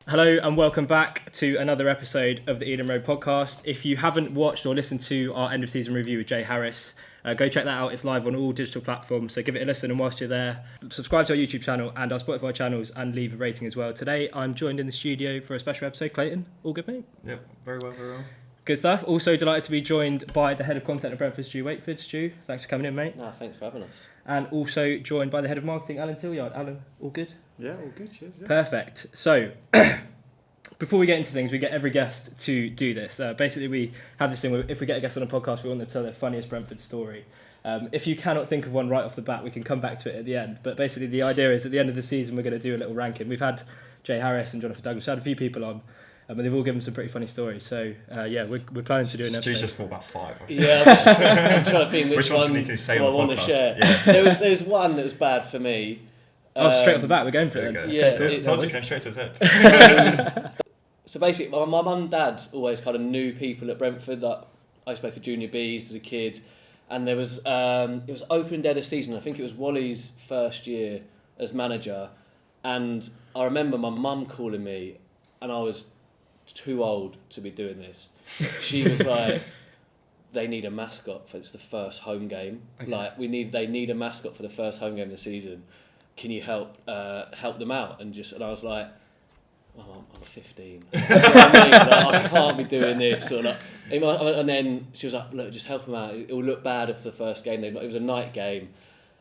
Hello and welcome back to another episode of the Eden Road podcast. If you haven't watched or listened to our end of season review with Jay Harris, go check that out. It's live on all digital platforms, so give it a listen, and whilst you're there, subscribe to our YouTube channel and our Spotify channels and leave a rating as well. Today I'm joined in the studio for a special episode. Clayton, all good, mate? Yep, very well. Good stuff. Also delighted to be joined by the head of content at Brentford, Stu Wakeford. Stu, thanks for coming in, mate. No, thanks for having us. And also joined by the head of marketing, Tillyard. Alan, all good? Yeah, all good, cheers. Yeah. Perfect. So, before we get into things, we get every guest to do this. Basically, we have this thing where if we get a guest on a podcast, we want them to tell their funniest Brentford story. If you cannot think of one right off the bat, we can come back to it at the end. But basically, the idea is at the end of the season, we're going to do a little ranking. We've had Jay Harris and Jonathan Douglas. We've had a few people on, but they've all given some pretty funny stories. So, we're planning to do an episode. Stu's just thought about five. Yeah, I'm trying to think which ones one can you say I on the want to podcast? share. Yeah. There's one that was bad for me. Straight off the bat, we're going for it then. Yeah, I told you, came straight to his head. So basically, my mum and dad always kind of knew people at Brentford. Like, I used to play for Junior Bs as a kid, and there was it was opening day of the season. I think it was Wally's first year as manager, and I remember my mum calling me, and I was too old to be doing this. She was like, "They need a mascot for it's the first home game. Okay. Like they need a mascot for the first home game of the season. Can you help them out?" And I was like, "Oh, I'm 15. You know what I mean? Like, I can't be doing this." And then she was like, "Look, just help them out. It will look bad if the first game." It was a night game,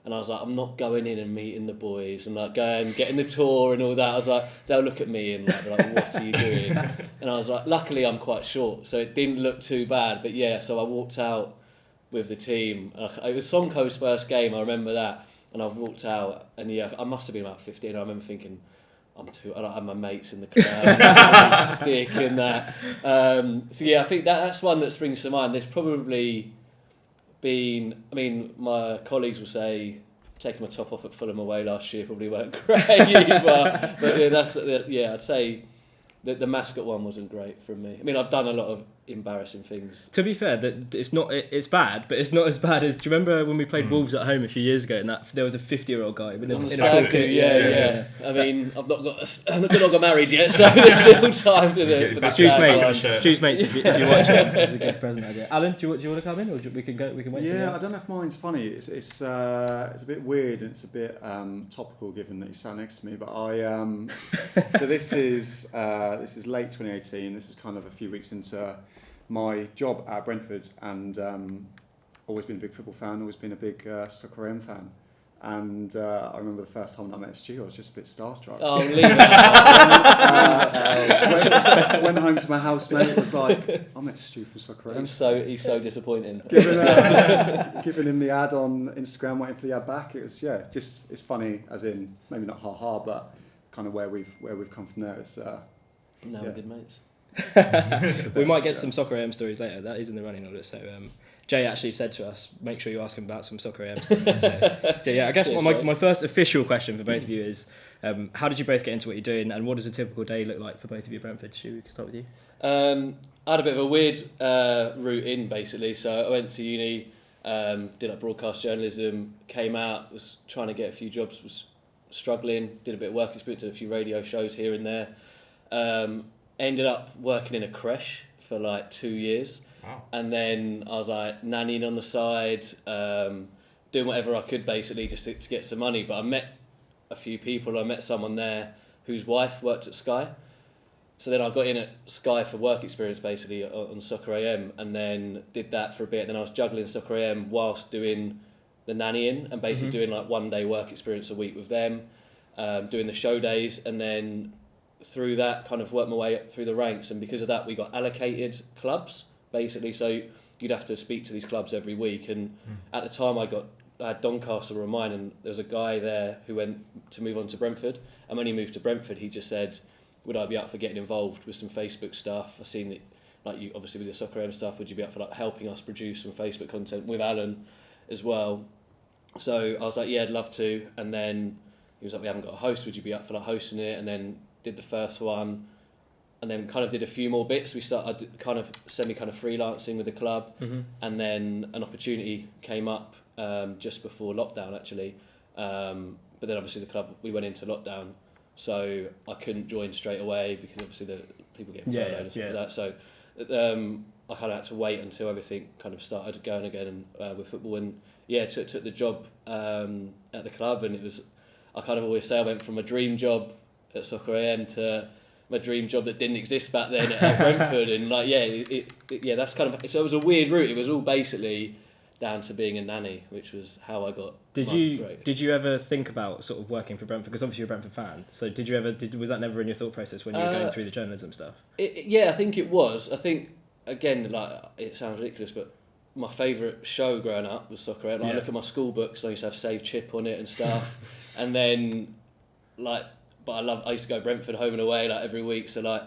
and I was like, "I'm not going in and meeting the boys and like going getting the tour and all that." I was like, "They'll look at me and like, what are you doing?" And I was like, "Luckily, I'm quite short, so it didn't look too bad." But yeah, so I walked out with the team. It was Sonko's first game. I remember that. And I walked out, and yeah, I must have been about 15. I remember thinking, I don't have my mates in the crowd, stick and that. So yeah, I think that's one that springs to mind. There's probably been, my colleagues will say, taking my top off at Fulham away last year probably weren't great either. But yeah, I'd say that the mascot one wasn't great from me. I've done a lot of embarrassing things. To be fair, that it's bad, but it's not as bad as. Do you remember when we played Wolves at home a few years ago, and that there was a 50-year-old guy in a full kit? Yeah. I've not got married yet, so there's still time for the Stu's mates, if you're watching, this is a good present idea. Alan, do you want to come in, or we can wait? Yeah, I don't know if mine's funny. It's a bit weird and it's a bit topical given that you sat next to me. But so this is late 2018. This is kind of a few weeks into my job at Brentford, and always been a big football fan, always been a big Soccer AM fan. And I remember the first time I met Stu, I was just a bit starstruck. Oh, leave it. Went home to my housemate, it was like, I met Stu from Soccer AM. He's so disappointing. Giving him the ad on Instagram, waiting for the ad back. It was it's funny, as in maybe not ha, but kind of where we've come from there. It's now we're good mates. We might get some Soccer AM stories later. That is in the running order. So Jay actually said to us, make sure you ask him about some Soccer AM stories. So yeah, I guess my first official question for both of you is, how did you both get into what you're doing, and what does a typical day look like for both of you at Brentford? Stu, we can start with you. I had a bit of a weird route in, basically. So I went to uni, did like broadcast journalism, came out, was trying to get a few jobs, was struggling, did a bit of work experience, did a few radio shows here and there. Ended up working in a creche for like 2 years. Wow. And then I was like nannying on the side, doing whatever I could basically just to get some money. But I met a few people. I met someone there whose wife worked at Sky. So then I got in at Sky for work experience basically on Soccer AM, and then did that for a bit. Then I was juggling Soccer AM whilst doing the nannying, and basically doing like 1 day work experience a week with them, doing the show days, and then through that kind of worked my way up through the ranks. And because of that, we got allocated clubs basically. So you'd have to speak to these clubs every week. And at the time I had Doncaster on mine, and there was a guy there who went to move on to Brentford. And when he moved to Brentford, he just said, would I be up for getting involved with some Facebook stuff? I've seen that, like you obviously with the Soccer AM stuff, would you be up for like helping us produce some Facebook content with Alan as well? So I was like, yeah, I'd love to. And then he was like, we haven't got a host, would you be up for like hosting it? And then did the first one, and then kind of did a few more bits. I did kind of freelancing with the club, and then an opportunity came up just before lockdown actually. But then obviously the club, we went into lockdown so I couldn't join straight away because obviously the people get Yeah, furloughed and stuff yeah. like that. So I kind of had to wait until everything kind of started going again with football, and took the job at the club, and it was, I kind of always say, I went from a dream job at Soccer AM to my dream job that didn't exist back then at Brentford, and like that's kind of, so it was a weird route. It was all basically down to being a nanny, which was how I got. Did you ever think about sort of working for Brentford? Because obviously you're a Brentford fan. So was that never in your thought process when you were going through the journalism stuff? Yeah, I think it was. I think, again, like, it sounds ridiculous, but my favourite show growing up was Soccer AM. Like, I look at my school books, I used to have Save Chip on it and stuff. And then, like, but I used to go Brentford home and away like every week. So like,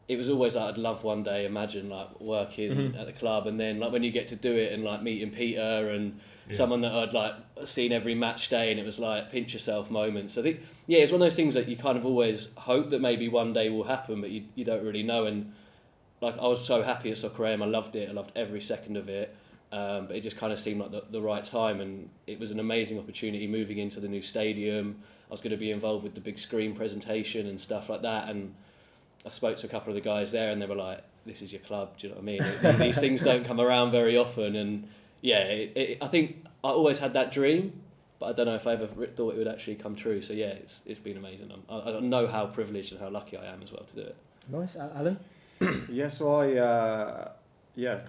it was always like, I'd love one day, imagine like working at the club, and then like when you get to do it and like meeting Peter and someone that I'd like seen every match day, and it was like pinch yourself moments. I think it's one of those things that you kind of always hope that maybe one day will happen, but you don't really know. And like, I was so happy at Soccer AM, I loved it, I loved every second of it. But it just kind of seemed like the right time, and it was an amazing opportunity moving into the new stadium. I was going to be involved with the big screen presentation and stuff like that, and I spoke to a couple of the guys there, and they were like, "This is your club." Do you know what I mean? These things don't come around very often, and I think I always had that dream, but I don't know if I ever thought it would actually come true. So it's been amazing. I know how privileged and how lucky I am as well to do it. Nice, Alan. So I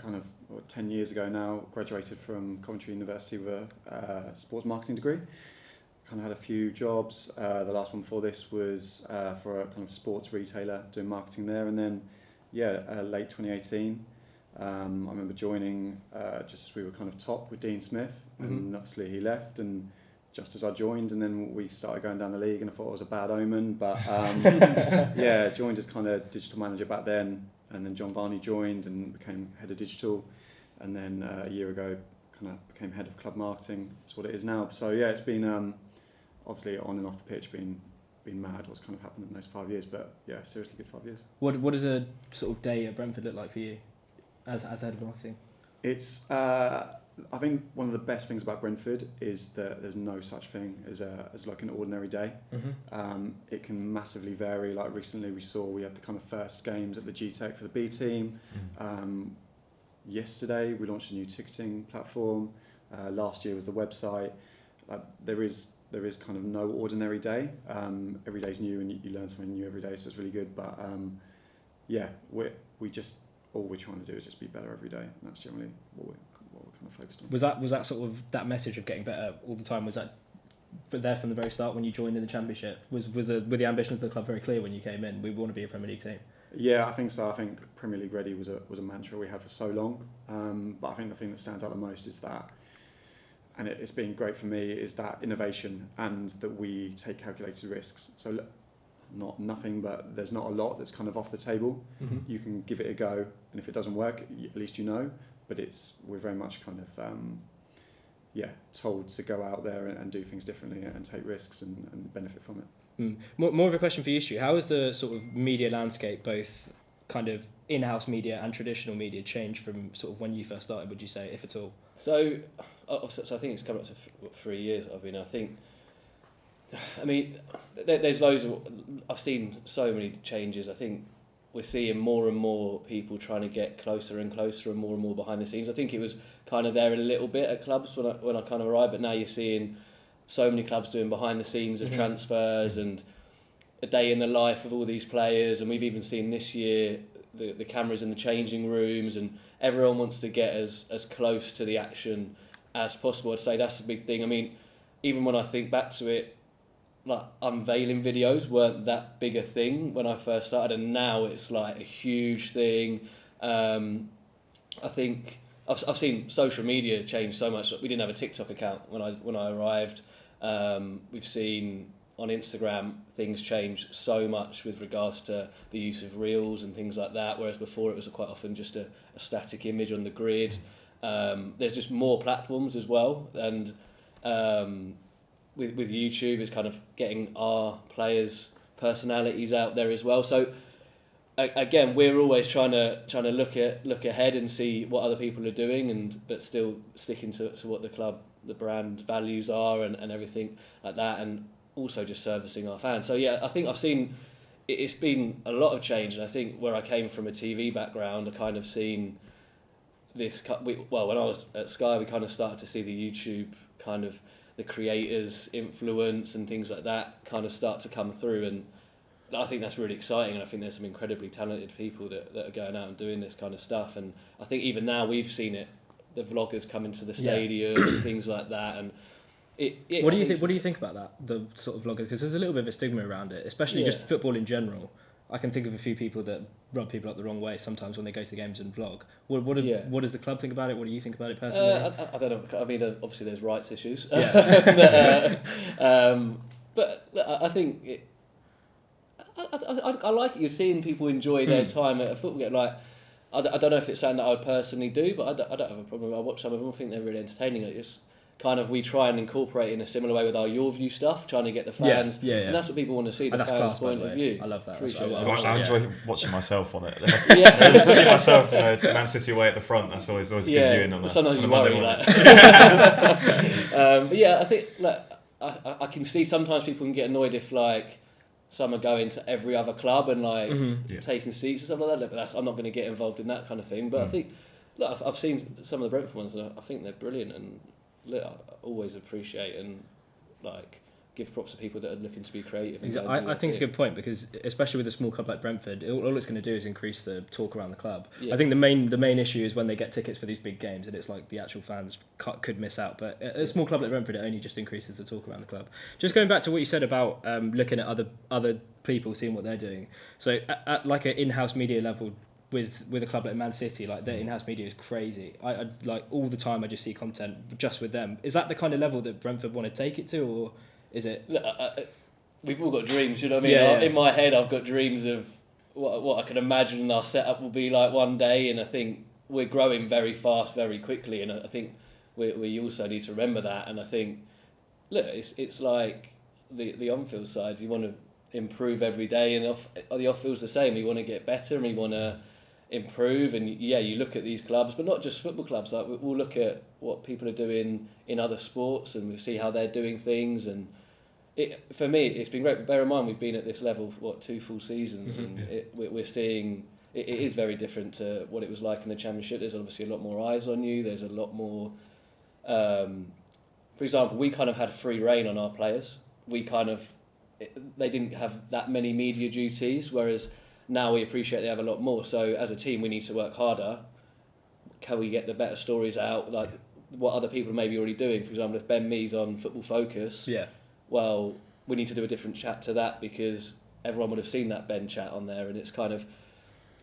kind of 10 years ago now graduated from Coventry University with a sports marketing degree. Kind of had a few jobs. The last one before this was for a kind of sports retailer doing marketing there, and then late 2018 I remember joining just as we were kind of top with Dean Smith, and obviously he left, and just as I joined, and then we started going down the league, and I thought it was a bad omen, but joined as kind of digital manager back then, and then John Varney joined and became head of digital, and then a year ago kind of became head of club marketing. That's what it is now. So it's been obviously on and off the pitch been mad what's kind of happened in those 5 years, but seriously good 5 years. What does a sort of day at Brentford look like for you as head of marketing? It's I think one of the best things about Brentford is that there's no such thing as like an ordinary day. It can massively vary. Like recently we had the kind of first games at the G-Tech for the B team. Yesterday we launched a new ticketing platform. Last year was the website. There is kind of no ordinary day. Every day's new, and you learn something new every day, so it's really good. But we just, all we're trying to do is just be better every day, and that's generally what we're kind of focused on. Was that sort of that message of getting better all the time? Was that there from the very start when you joined in the Championship? Were the ambitions of the club very clear when you came in? We want to be a Premier League team. Yeah, I think so. I think Premier League ready was a mantra we had for so long. But I think the thing that stands out the most is that, and it's been great for me, is that innovation and that we take calculated risks. So not nothing, but there's not a lot that's kind of off the table. You can give it a go, and if it doesn't work, at least you know. But we're very much kind of told to go out there and do things differently and take risks and benefit from it. More of a question for you, Stu. How has the sort of media landscape, both kind of in-house media and traditional media, changed from sort of when you first started, would you say, if at all? So I think it's coming up to 3 years I've been. I mean, there's loads of, I've seen so many changes. I think we're seeing more and more people trying to get closer and closer and more behind the scenes. I think it was kind of there a little bit at clubs when I kind of arrived, but now you're seeing so many clubs doing behind the scenes of transfers and a day in the life of all these players. And we've even seen this year the cameras in the changing rooms, and everyone wants to get as close to the action as possible. I'd say that's a big thing. I mean, even when I think back to it, like unveiling videos weren't that big a thing when I first started, and now it's like a huge thing. I think I've seen social media change so much. We didn't have a TikTok account when I arrived. We've seen on Instagram things change so much with regards to the use of reels and things like that, whereas before it was quite often just a static image on the grid. There's just more platforms as well, and with YouTube, it's kind of getting our players' personalities out there as well. So again, we're always trying to look ahead and see what other people are doing, but still sticking to what the club, the brand values are and everything like that. And also just servicing our fans. So yeah, I think I've seen it's been a lot of change, and I think where I came from a TV background, I kind of seen this. Well, when I was at Sky, we kind of started to see the YouTube kind of the creators' influence and things like that kind of start to come through, and I think that's really exciting, and I think there's some incredibly talented people that are going out and doing this kind of stuff. And I think even now we've seen it, the vloggers coming to the stadium and things like that. And what do you think? What do you think about that? The sort of vloggers, because there's a little bit of a stigma around it, especially just football in general. I can think of a few people that rub people up the wrong way sometimes when they go to the games and vlog. What does the club think about it? What do you think about it personally? I don't know. I mean, obviously there's rights issues. Yeah. But I think I like it. You're seeing people enjoy their time at a football game. Like, I don't know if it's something that I would personally do, but I don't have a problem. I watch some of them. I think they're really entertaining. It's just kind of we try and incorporate in a similar way with our Your View stuff, trying to get the fans. And that's what people want to see, the fans' class, point of view. I love that. I enjoy watching myself on it. Yeah. See myself in a Man City away at the front. That's always good viewing on that. Sometimes you worry, like. But yeah, I think I can see sometimes people can get annoyed if like some are going to every other club and like taking seats and stuff like that. But I'm not going to get involved in that kind of thing. But I think I've seen some of the Brentford ones, and I think they're brilliant, and I always appreciate and like give props to people that are looking to be creative. Exactly. I think it's a good point, because especially with a small club like Brentford, all it's going to do is increase the talk around the club. I think the main issue is when they get tickets for these big games, and it's like the actual fans could miss out. But a small club like Brentford, it only just increases the talk around the club. Just going back to what you said about looking at other people, seeing what they're doing. So at like an in-house media level, with a club like Man City, like their in-house media is crazy. I like all the time I just see content just with them. Is that the kind of level that Brentford want to take it to, or is it? Look, we've all got dreams, you know what I mean? In my head, I've got dreams of what I can imagine our setup will be like one day, and I think we're growing very fast, very quickly, and I think we also need to remember that. And I think, look, it's like the on-field side. You want to improve every day, and the off-field's the same. We want to get better, and we want to improve. And you look at these clubs, but not just football clubs. Like we'll look at what people are doing in other sports, and we see how they're doing things. And for me, it's been great. But bear in mind, we've been at this level for 2 full seasons, and we're seeing it is very different to what it was like in the Championship. There's obviously a lot more eyes on you. There's a lot more. For example, we kind of had free reign on our players. They didn't have that many media duties, whereas now we appreciate they have a lot more. So as a team, we need to work harder. Can we get the better stories out, like what other people are maybe already doing? For example, if Ben Mee's on Football Focus, well, we need to do a different chat to that, because everyone would have seen that Ben chat on there, and it's kind of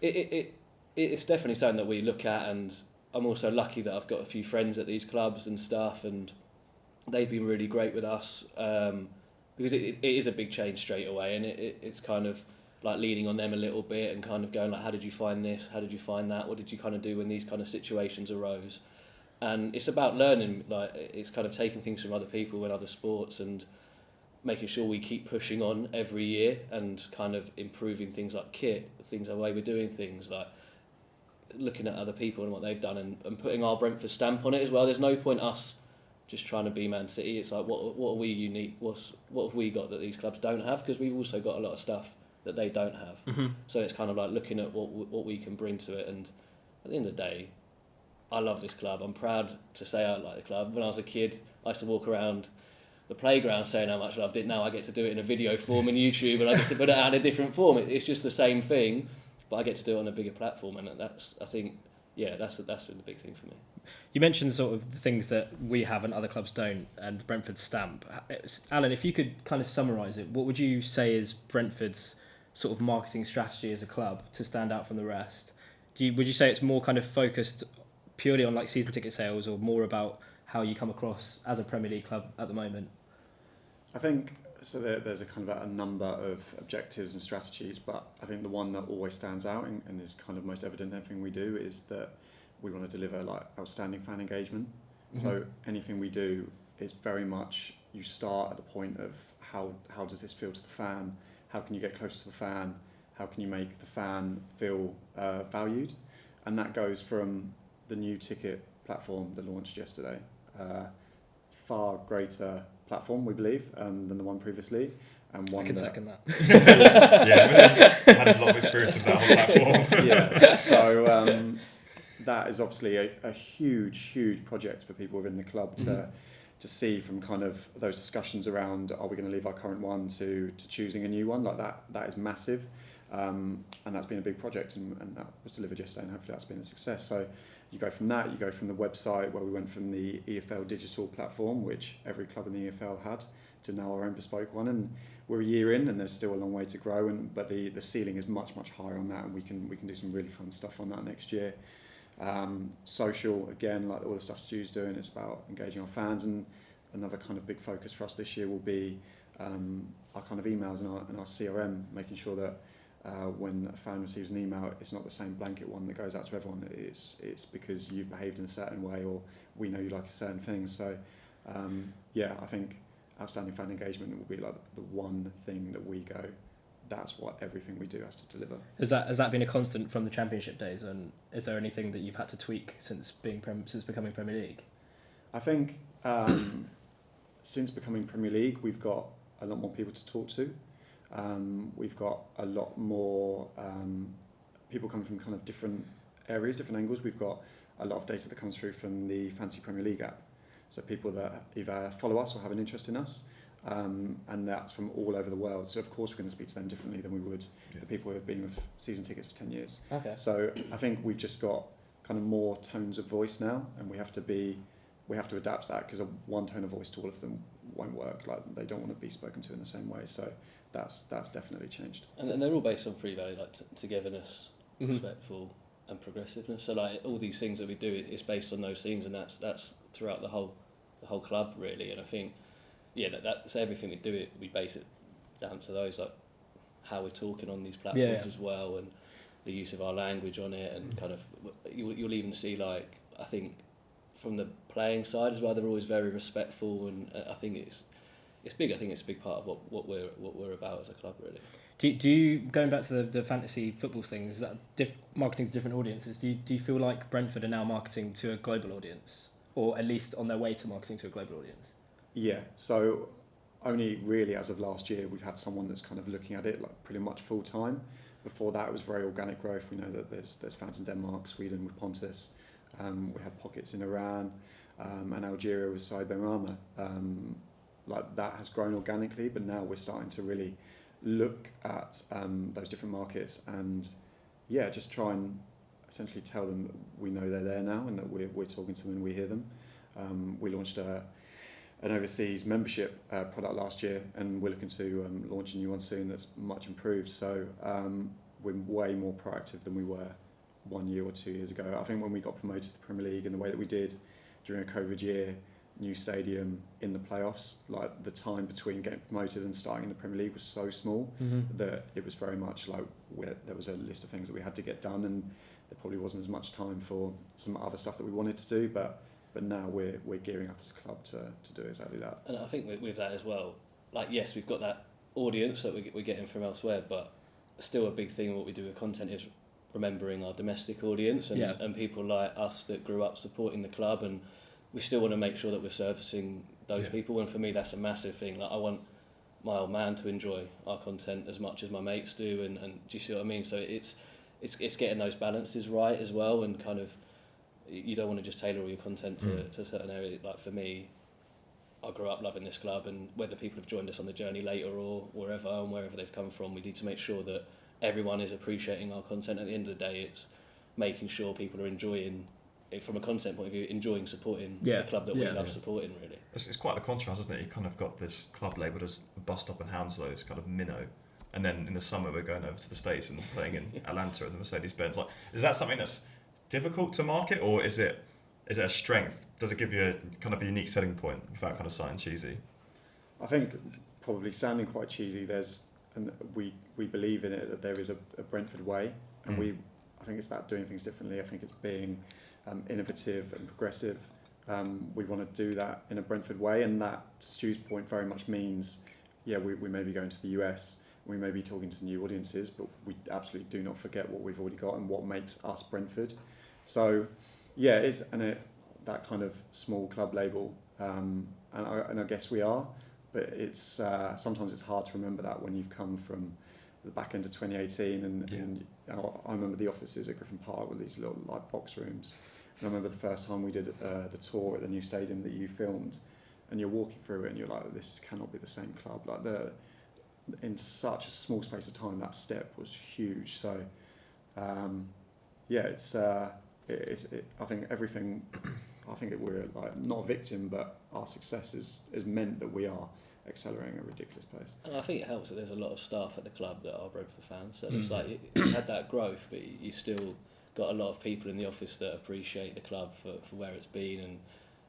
it's definitely something that we look at. And I'm also lucky that I've got a few friends at these clubs and stuff, and they've been really great with us, because it is a big change straight away, and it's kind of like leaning on them a little bit and kind of going like, how did you find this? How did you find that? What did you kind of do when these kind of situations arose? And it's about learning, like it's kind of taking things from other people in other sports and making sure we keep pushing on every year and kind of improving things like kit, the way we're doing things, like looking at other people and what they've done, and putting our Brentford stamp on it as well. There's no point us just trying to be Man City. It's like, what are we unique? What have we got that these clubs don't have? Because we've also got a lot of stuff that they don't have. So it's kind of like looking at what we can bring to it. And at the end of the day, I love this club. I'm proud to say I like the club. When I was a kid, I used to walk around the playground saying how much I loved it. Now I get to do it in a video form in YouTube, and I get to put it out in a different form. It's just the same thing, but I get to do it on a bigger platform, and that's been the big thing for me. You mentioned sort of the things that we have and other clubs don't, and Brentford's stamp. Alan, if you could kind of summarise it, what would you say is Brentford's sort of marketing strategy as a club to stand out from the rest? Would you say it's more kind of focused purely on like season ticket sales, or more about how you come across as a Premier League club at the moment? I think so. There's a kind of a number of objectives and strategies, but I think the one that always stands out and is kind of most evident in everything we do is that we want to deliver like outstanding fan engagement. So anything we do is very much, you start at the point of how does this feel to the fan? How can you get closer to the fan? How can you make the fan feel valued? And that goes from the new ticket platform that launched yesterday. far greater platform, we believe, than the one previously. And one I can second that. Yeah, I had a lot of experience of that whole platform. Yeah, so that is obviously a huge project for people within the club to see, from kind of those discussions around, are we going to leave our current one to choosing a new one, like that is massive. And that's been a big project, and that was delivered yesterday, and hopefully that's been a success. So you go from that, you go from the website, where we went from the EFL digital platform, which every club in the EFL had, to now our own bespoke one. And we're a year in, and there's still a long way to grow, but the ceiling is much higher on that, and we can do some really fun stuff on that next year. Social, again, like all the stuff Stu's doing, it's about engaging our fans, and another kind of big focus for us this year will be our kind of emails and our CRM, making sure that when a fan receives an email, it's not the same blanket one that goes out to everyone. It's because you've behaved in a certain way, or we know you like a certain thing. So I think outstanding fan engagement will be like the one thing that we go, that's what everything we do has to deliver. Has that been a constant from the Championship days, and is there anything that you've had to tweak since becoming Premier League? I think since becoming Premier League, we've got a lot more people to talk to. We've got a lot more people coming from kind of different areas, different angles. We've got a lot of data that comes through from the Fantasy Premier League app. So people that either follow us or have an interest in us, and that's from all over the world. So of course we're going to speak to them differently than we would the people who have been with season tickets for 10 years. Okay. So I think we've just got kind of more tones of voice now, and we have to adapt to that, because one tone of voice to all of them won't work. Like, they don't want to be spoken to in the same way. So that's definitely changed. And they're all based on three values, like togetherness, respectful, and progressiveness. So like all these things that we do, it's based on those things, and that's throughout the whole club really. And I think that's everything we do. We base it down to those, like how we're talking on these platforms as well, and the use of our language on it, and kind of you'll even see, like, I think from the playing side as well, they're always very respectful, and I think it's big. I think it's a big part of what we're about as a club, really. Do you, going back to the fantasy football thing, is that marketing to different audiences? Do you feel like Brentford are now marketing to a global audience, or at least on their way to marketing to a global audience? Yeah, so only really as of last year we've had someone that's kind of looking at it like pretty much full time. Before that it was very organic growth. We know that there's fans in Denmark, Sweden with Pontus, we had pockets in Iran, and Algeria with Said Benrahma. Like, that has grown organically, but now we're starting to really look at those different markets, and just try and essentially tell them that we know they're there now, and that we're talking to them and we hear them. We launched an overseas membership product last year, and we're looking to launch a new one soon that's much improved. So we're way more proactive than we were 1 year or 2 years ago. I think when we got promoted to the Premier League in the way that we did during a COVID year, new stadium in the playoffs, like the time between getting promoted and starting in the Premier League was so small that it was very much like there was a list of things that we had to get done, and there probably wasn't as much time for some other stuff that we wanted to do, but now we're gearing up as a club to do exactly that. And I think with that as well, like, yes, we've got that audience that we're getting from elsewhere, but still a big thing what we do with content is remembering our domestic audience and people like us that grew up supporting the club, and we still want to make sure that we're servicing those people. And for me, that's a massive thing. Like, I want my old man to enjoy our content as much as my mates do, and do you see what I mean? So it's getting those balances right as well, and kind of, you don't want to just tailor all your content to a certain area. Like, for me, I grew up loving this club, and whether people have joined us on the journey later or wherever they've come from, we need to make sure that everyone is appreciating our content. At the end of the day, it's making sure people are enjoying it from a content point of view, enjoying supporting the club that we love supporting, really. It's quite the contrast, isn't it? You kind of got this club labelled as Bus Stop and Hounslow, this kind of minnow, and then in the summer we're going over to the States and playing in Atlanta and the Mercedes-Benz. Like, is that something that's difficult to market, or is it a strength? Does it give you a kind of a unique selling point without kind of sounding cheesy? I think probably sounding quite cheesy, and we believe in it, that there is a Brentford way, and I think it's that doing things differently. I think it's being innovative and progressive. We want to do that in a Brentford way, and that, to Stu's point, very much means we may be going to the US, we may be talking to new audiences, but we absolutely do not forget what we've already got and what makes us Brentford. So that kind of small club label and I guess we are, but it's sometimes it's hard to remember that when you've come from the back end of 2018, and I remember the offices at Griffin Park with these little like box rooms. And I remember the first time we did the tour at the new stadium that you filmed, and you're walking through it and you're like, this cannot be the same club. Like in such a small space of time, that step was huge. So it's I think everything. I think we're like not a victim, but our success has meant that we are accelerating at a ridiculous pace. And I think it helps that there's a lot of staff at the club that are Brentford fans. So it's like you had that growth, but you still got a lot of people in the office that appreciate the club for where it's been,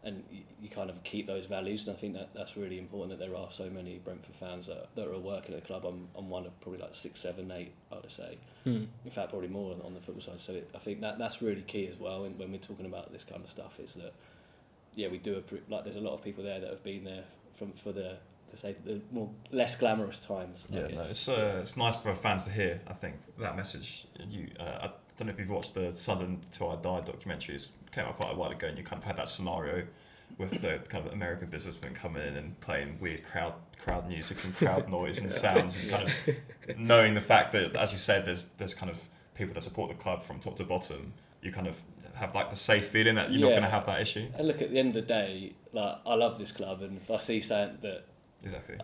and you kind of keep those values. And I think that's really important, that there are so many Brentford fans that are working at the club. I'm one of probably like 6, 7, 8, I would say. In fact, probably more on the football side. So I think that's really key as well when we're talking about this kind of stuff, is that we do like there's a lot of people there that have been there for the more less glamorous times. It's nice for fans to hear. I think that message. I don't know if you've watched the Southern Till I Die documentary. It came out quite a while ago, and you kind of had that scenario with the kind of American businessmen coming in and playing weird crowd music and crowd noise and sounds, and kind of knowing the fact that, as you said, there's kind of people that support the club from top to bottom. You kind of have like the safe feeling that you're not going to have that issue. And look, at the end of the day, like I love this club, and if I see something that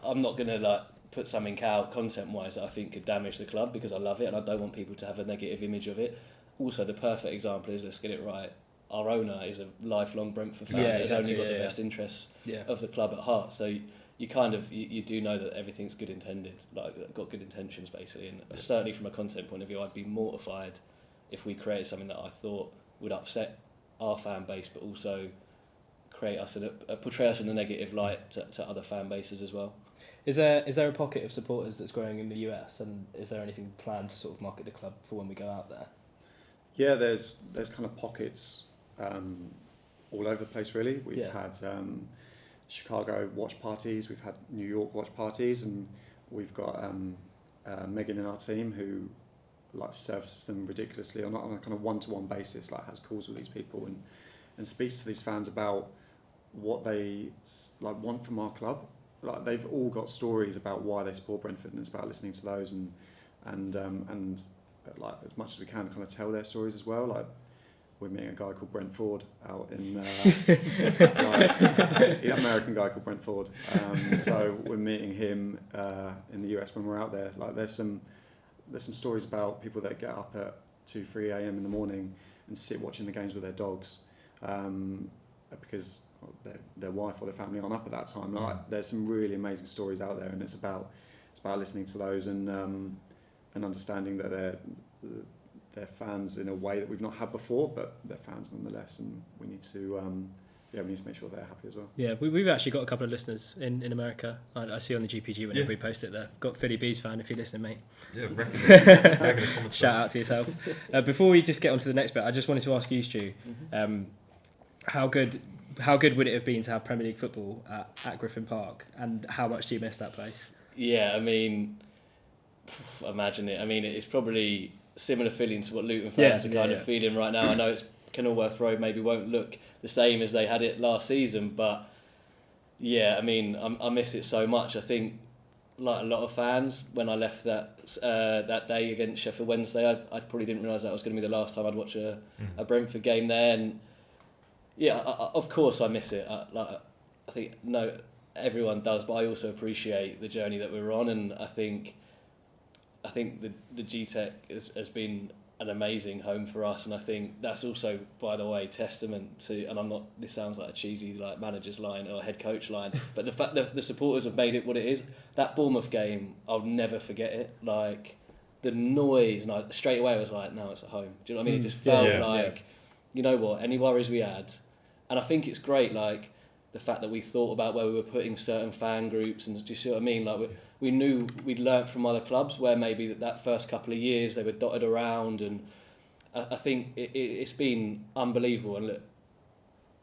I'm not going to like put something out content-wise that I think could damage the club, because I love it and I don't want people to have a negative image of it. Also, the perfect example is, let's get it right, our owner is a lifelong Brentford fan. He's only got the best interests of the club at heart. So you kind of you do know that everything's good intended, like got good intentions basically. And certainly from a content point of view, I'd be mortified if we created something that I thought would upset our fan base, but also portray us in a negative light to other fan bases as well. Is there a pocket of supporters that's growing in the US, and is there anything planned to sort of market the club for when we go out there? Yeah, there's kind of pockets all over the place really. We've had Chicago watch parties, we've had New York watch parties, and we've got Megan in our team who like services them ridiculously on a kind of one-to-one basis, like has calls with these people and speaks to these fans about what they like want from our club. Like they've all got stories about why they support Brentford, and it's about listening to those and like as much as we can kind of tell their stories as well. Like we're meeting a guy called Brentford out in an American guy called Brentford. So we're meeting him in the US when we're out there. Like there's some stories about people that get up at 2-3 a.m. in the morning and sit watching the games with their dogs because their wife or their family aren't up at that time. Like there's some really amazing stories out there, and it's about listening to those and understanding that they're fans in a way that we've not had before, but they're fans nonetheless, and we need to make sure they're happy as well. Yeah, we've actually got a couple of listeners in America. I see on the GPG whenever we post it there. Got Philly Bees fan, if you're listening, mate. Yeah, regular comments. Shout out to yourself. Before we just get on to the next bit, I just wanted to ask you, Stu, how good would it have been to have Premier League football at Griffin Park, and how much do you miss that place? Yeah, I mean, imagine it. I mean, it's probably similar feeling to what Luton fans are kind of feeling right now. I know Kenilworth Road maybe won't look the same as they had it last season, but yeah, I mean, I miss it so much. I think, like a lot of fans, when I left that day against Sheffield Wednesday, I probably didn't realise that was going to be the last time I'd watch a Brentford game there. And yeah, of course I miss it. I think everyone does, but I also appreciate the journey that we're on, and I think the G-Tech has been an amazing home for us, and I think that's also, by the way, testament to, and this sounds like a cheesy like manager's line or head coach line, but the fact that the supporters have made it what it is. That Bournemouth game, I'll never forget it. Like the noise, and straight away I was like, no, it's at home. Do you know what I mean? It just felt you know what, any worries we had, and I think it's great, like the fact that we thought about where we were putting certain fan groups, and do you see what I mean? Like we knew we'd learnt from other clubs where maybe that first couple of years they were dotted around, and I think it's been unbelievable. And look,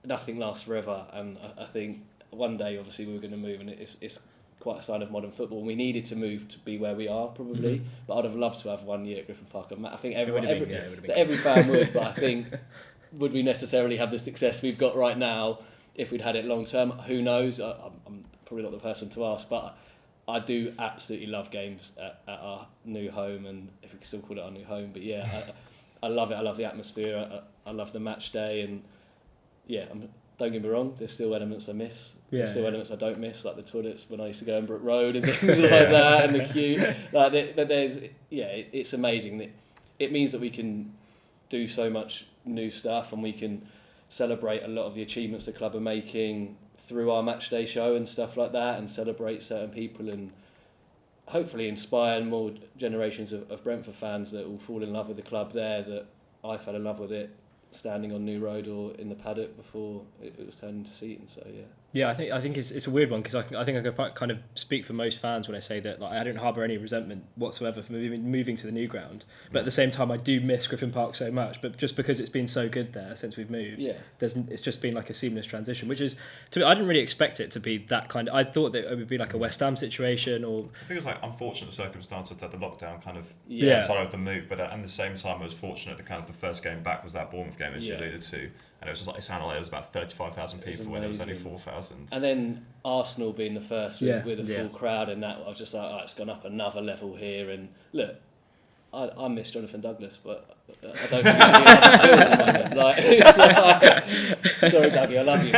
nothing lasts forever, and I think one day obviously we were going to move, and it's quite a sign of modern football. We needed to move to be where we are probably, but I'd have loved to have 1 year at Griffin Park. I think every fan would, but I think would we necessarily have the success we've got right now? if we'd had it long term, who knows? I'm probably not the person to ask, but I do absolutely love games at our new home, and if we can still call it our new home. But yeah, I love it. I love the atmosphere. I love the match day, and yeah, don't get me wrong. There's still elements I miss. There's still elements I don't miss, like the toilets when I used to go on Brook Road and things like that, and the queue. But it's amazing. It means that we can do so much new stuff, and we can celebrate a lot of the achievements the club are making through our match day show and stuff like that, and celebrate certain people, and hopefully inspire more generations of Brentford fans that will fall in love with the club there, that I fell in love with it standing on New Road or in the paddock before it was turned into seating. So yeah. Yeah, I think it's a weird one, because I think I could kind of speak for most fans when I say that, like, I don't harbour any resentment whatsoever for moving to the new ground. But at the same time, I do miss Griffin Park so much. But just because it's been so good there since we've moved, it's just been like a seamless transition. Which is, I didn't really expect it to be that kind of. I thought that it would be like a West Ham situation, or I think it was like unfortunate circumstances that the lockdown kind of started with the move. But at the same time, I was fortunate that kind of the first game back was that Bournemouth game, as you alluded to. And it was just like, it sounded like it was about 35,000 people when it was only 4,000. And then Arsenal being the first with a full crowd, and that I was just like, oh, it's gone up another level here. And look, I miss Jonathan Douglas, but I don't think any other film at the moment. Sorry, Dougie, I love you.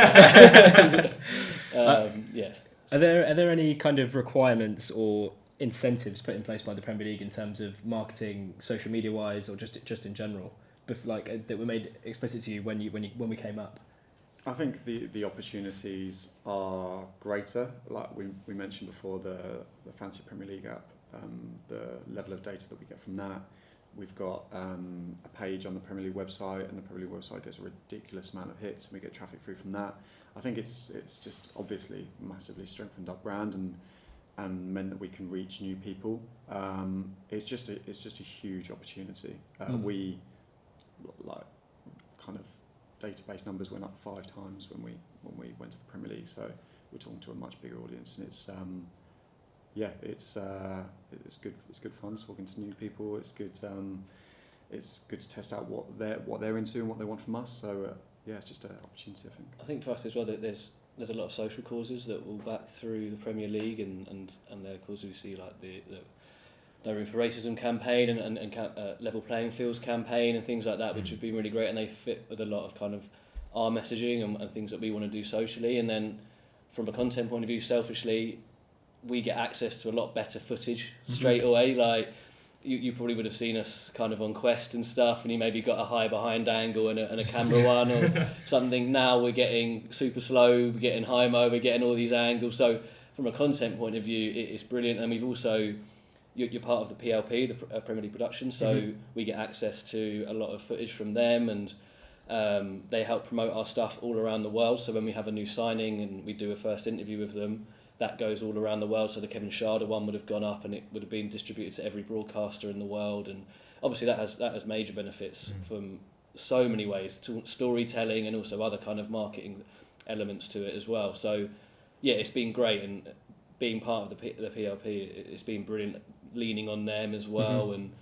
Yeah. Are there any kind of requirements or incentives put in place by the Premier League in terms of marketing, social media wise, or just in general? That were made explicit to you when we came up? I think the opportunities are greater. Like we mentioned before, the Fantasy Premier League app, the level of data that we get from that. We've got a page on the Premier League website, and the Premier League website gets a ridiculous amount of hits, and we get traffic through from that. I think it's just obviously massively strengthened our brand and meant that we can reach new people. It's just a huge opportunity. We like kind of database numbers went up 5 times when we went to the Premier League, so we're talking to a much bigger audience, and it's good fun talking to new people. It's good to test out what they're into and what they want from us. So it's just an opportunity, I think. I think for us as well that there's a lot of social causes that will back through the Premier League, and their causes we see, like the No Room for Racism campaign and Level Playing Fields campaign and things like that, which have been really great, and they fit with a lot of kind of our messaging and things that we want to do socially. And then from a content point of view, selfishly, we get access to a lot better footage straight away. Like you probably would have seen us kind of on Quest and stuff, and you maybe got a high behind angle and a camera one or something. Now we're getting super slow, we're getting high mo, we're getting all these angles. So from a content point of view, it's brilliant. And we've also, you're part of the PLP, the Premier League production, so we get access to a lot of footage from them, and they help promote our stuff all around the world. So when we have a new signing and we do a first interview with them, that goes all around the world. So the Kevin Sharder one would have gone up, and it would have been distributed to every broadcaster in the world. And obviously that has major benefits from so many ways, to storytelling and also other kind of marketing elements to it as well. So yeah, it's been great, and being part of the PLP, it's been brilliant, leaning on them as well. And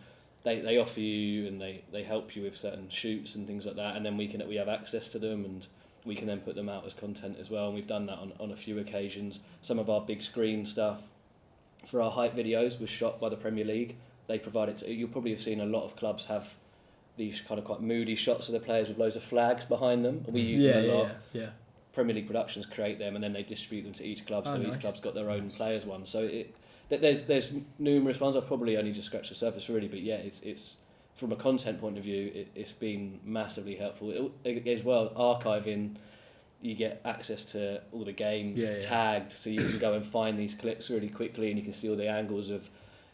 they offer you and they help you with certain shoots and things like that, and then we have access to them, and we can then put them out as content as well. And we've done that on a few occasions. Some of our big screen stuff for our hype videos was shot by the Premier League. They provide it to, you'll probably have seen a lot of clubs have these kind of quite moody shots of the players with loads of flags behind them. We use them a lot. Yeah. Premier League Productions create them, and then they distribute them to each club, so each club's got their own players one. So there's numerous ones. I've probably only just scratched the surface really, but yeah, it's from a content point of view, it's been massively helpful. As well, archiving, you get access to all the games tagged, so you can go and find these clips really quickly, and you can see all the angles of,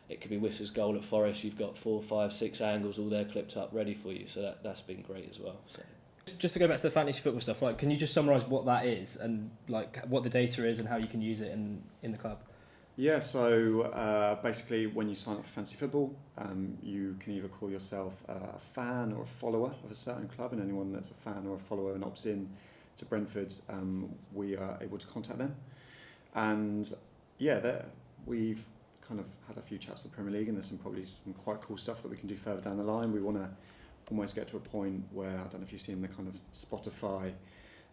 it could be Whistler's goal at Forest, you've got 4, 5, 6 angles all there clipped up ready for you, so that's been great as well. So. Just to go back to the fantasy football stuff, like, can you just summarise what that is and like what the data is and how you can use it in the club? Yeah, so basically when you sign up for fantasy football, you can either call yourself a fan or a follower of a certain club, and anyone that's a fan or a follower and opts in to Brentford, we are able to contact them. And yeah, we've kind of had a few chats with the Premier League, and there's probably some quite cool stuff that we can do further down the line. We want to almost get to a point where, I don't know if you've seen the kind of Spotify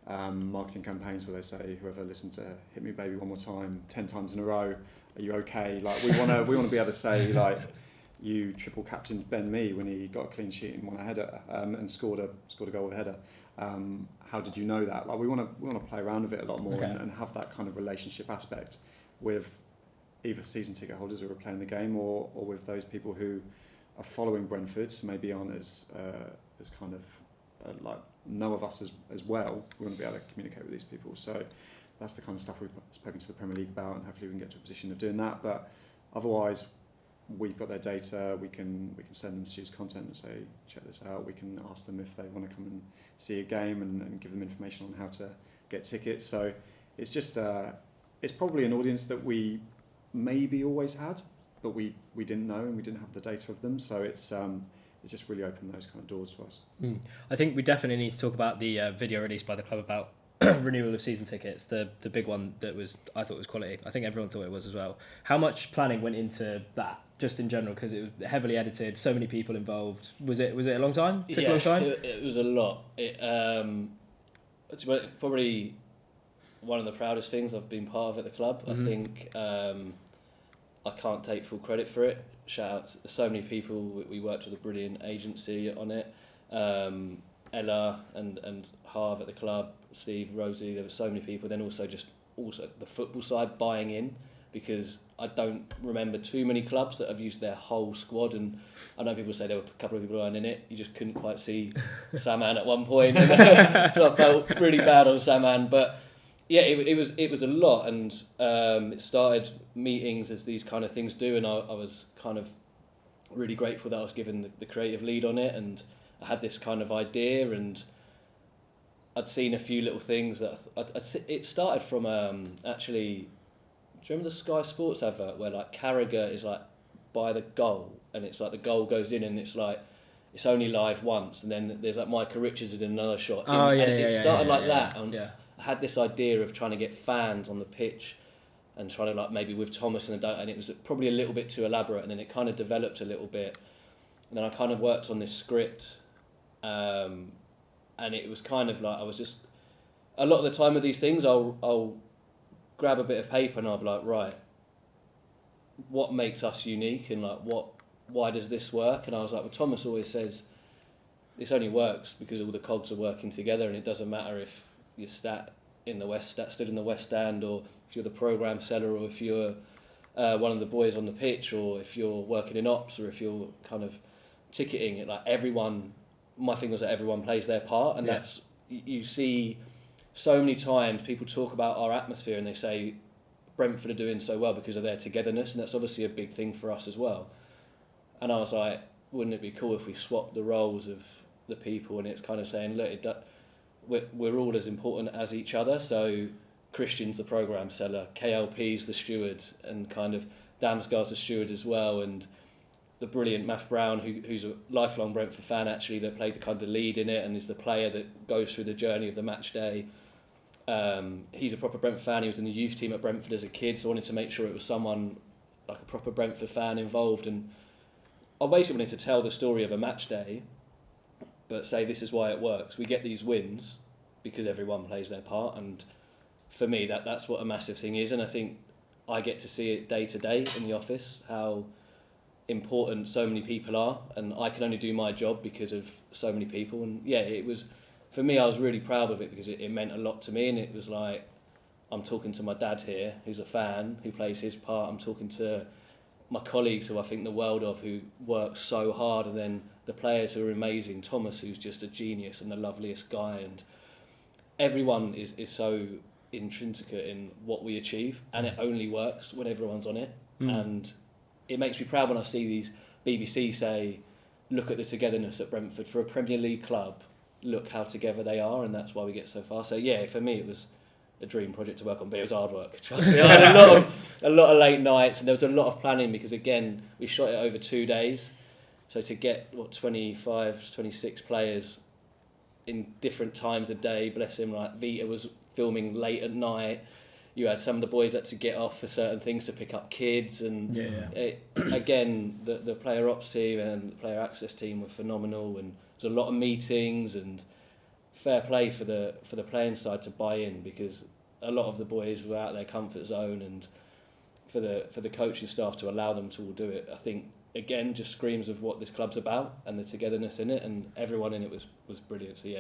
marketing campaigns where they say, whoever listened to Hit Me Baby One More Time 10 times in a row, are you okay? Like we want to be able to say, like, you triple captained Ben Mee when he got a clean sheet and won a header and scored a goal with a header. How did you know that? Like we want to play around with it a lot more and have that kind of relationship aspect with either season ticket holders who are playing the game or with those people who are following Brentfords, maybe aren't as kind of like know of us as well. We want to be able to communicate with these people. So that's the kind of stuff we've spoken to the Premier League about, and hopefully we can get to a position of doing that. But otherwise, we've got their data. We can send them Stu's content and say, check this out. We can ask them if they want to come and see a game and give them information on how to get tickets. So it's just it's probably an audience that we maybe always had, but we didn't know and we didn't have the data of them. So it's just really opened those kind of doors to us. I think we definitely need to talk about the video released by the club about renewal of season tickets, the big one that I thought was quality. I think everyone thought it was as well. How much planning went into that, just in general, because it was heavily edited, so many people involved? Was it a long time? Took a long time? It was a lot. It's probably one of the proudest things I've been part of at the club. I think I can't take full credit for it. Shout out to so many people. We worked with a brilliant agency on it. Ella and Harv at the club, Steve, Rosie, there were so many people. Then also the football side buying in, because I don't remember too many clubs that have used their whole squad, and I know people say there were a couple of people in it. You just couldn't quite see Saman at one point. I felt really bad on Saman, but yeah, it was a lot, and it started meetings as these kind of things do, and I was kind of really grateful that I was given the creative lead on it, and I had this kind of idea, and I'd seen a few little things that it started from actually. Do you remember the Sky Sports advert where like Carragher is like by the goal, and it's like the goal goes in, and it's like it's only live once, and then there's like Micah Richards in another shot. It started like that. I had this idea of trying to get fans on the pitch and trying to like maybe with Thomas and it was probably a little bit too elaborate, and then it kind of developed a little bit, and then I kind of worked on this script, and it was kind of like I was just a lot of the time with these things I'll grab a bit of paper and I'll be like, right, what makes us unique, and like why does this work? And I was like, well, Thomas always says this only works because all the cogs are working together, and it doesn't matter if you're stood in the West Stand, or if you're the programme seller, or if you're one of the boys on the pitch, or if you're working in ops, or if you're kind of ticketing it. Like everyone, my thing was that everyone plays their part, and that's you see so many times people talk about our atmosphere and they say Brentford are doing so well because of their togetherness, and that's obviously a big thing for us as well. And I was like, wouldn't it be cool if we swapped the roles of the people? And it's kind of saying, look, we're all as important as each other. So Christian's the programme seller, KLP's the steward, and kind of Damsgaard's the steward as well, and the brilliant Math Brown, who's a lifelong Brentford fan actually, that played the kind of lead in it and is the player that goes through the journey of the match day. He's a proper Brentford fan. He was in the youth team at Brentford as a kid, so I wanted to make sure it was someone like a proper Brentford fan involved. And I basically wanted to tell the story of a match day, but say this is why it works. We get these wins because everyone plays their part, and for me that's what a massive thing is. And I think I get to see it day to day in the office, how important so many people are, and I can only do my job because of so many people. And yeah, it was, for me, I was really proud of it because it meant a lot to me, and it was like, I'm talking to my dad here, who's a fan, who plays his part. I'm talking to my colleagues who I think the world of, who work so hard, and then the players who are amazing. Thomas, who's just a genius and the loveliest guy, and everyone is so intrinsic in what we achieve, and it only works when everyone's on it. And it makes me proud when I see these BBC say, look at the togetherness at Brentford. For a Premier League club, look how together they are, and that's why we get so far. So yeah, for me it was a dream project to work on, but it was hard work. Trust me, I had a lot of late nights, and there was a lot of planning because again, we shot it over 2 days. So to get 25, 26 players in different times of day, bless him, like Vita was filming late at night. You had some of the boys had to get off for certain things to pick up kids, and again, the player ops team and the player access team were phenomenal, and there's a lot of meetings, and fair play for the playing side to buy in, because a lot of the boys were out of their comfort zone, and for the coaching staff to allow them to all do it, I think again just screams of what this club's about and the togetherness in it, and everyone in it was brilliant. So yeah,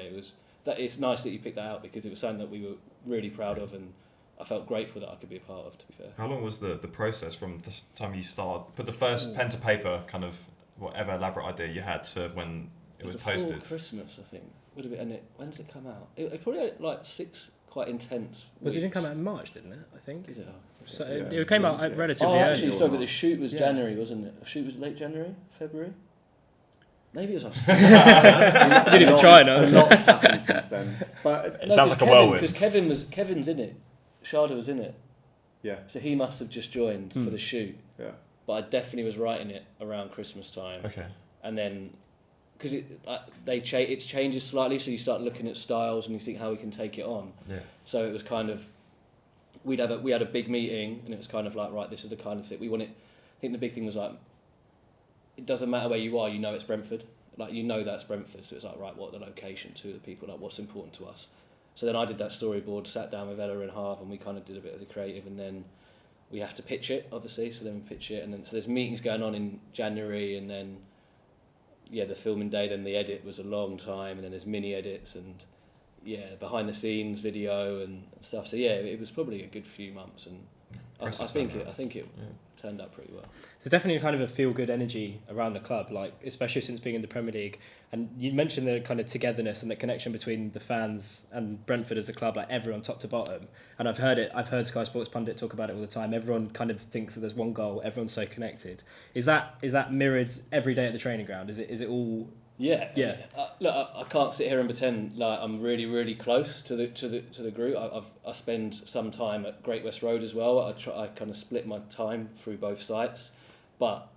it's nice that you picked that out, because it was something that we were really proud of, and I felt grateful that I could be a part of, to be fair. How long was the process from the time you put the first pen to paper, kind of whatever elaborate idea you had, to when it was posted? Before Christmas, I think. Would have been, and when did it come out? It probably had like 6 quite intense weeks. It didn't come out in March, didn't it? I think. Did it? So Yeah, it came out relatively Oh, early. actually, sorry, but the shoot was Yeah. January, wasn't it? The shoot was late January, February. Maybe it was. You didn't even try now. A lot's happened since then. But It sounds like a whirlwind. Because Kevin's in it. Sharda was in it. yeah, So he must have just joined for the shoot. yeah. But I definitely was writing it around Christmas time. Okay. And then, because it changes slightly, so you start looking at styles and you think how we can take it on. Yeah. So it was kind of, we had a big meeting, and it was kind of like, right, this is the kind of thing we wanted. I think the big thing was like, it doesn't matter where you are, you know it's Brentford. Like, you know that's Brentford, so it's like, right, what are the location to the people, like what's important to us. So then I did that storyboard, sat down with Ella and Harv, and we kind of did a bit of the creative, and then we have to pitch it, obviously, so then we pitch it, and then so there's meetings going on in January, and then the filming day, then the edit was a long time, and then there's mini edits, and behind the scenes video and stuff. So it was probably a good few months, and I think it turned out pretty well. There's definitely kind of a feel-good energy around the club, like especially since being in the Premier League. And you mentioned the kind of togetherness and the connection between the fans and Brentford as a club, like everyone top to bottom. And I've heard Sky Sports pundit talk about it all the time. Everyone kind of thinks that there's one goal. Everyone's so connected. Is that mirrored every day at the training ground? Is it all? Yeah. Yeah. Look, I can't sit here and pretend like I'm really, really close to the group. I spend some time at Great West Road as well. I kind of split my time through both sites, but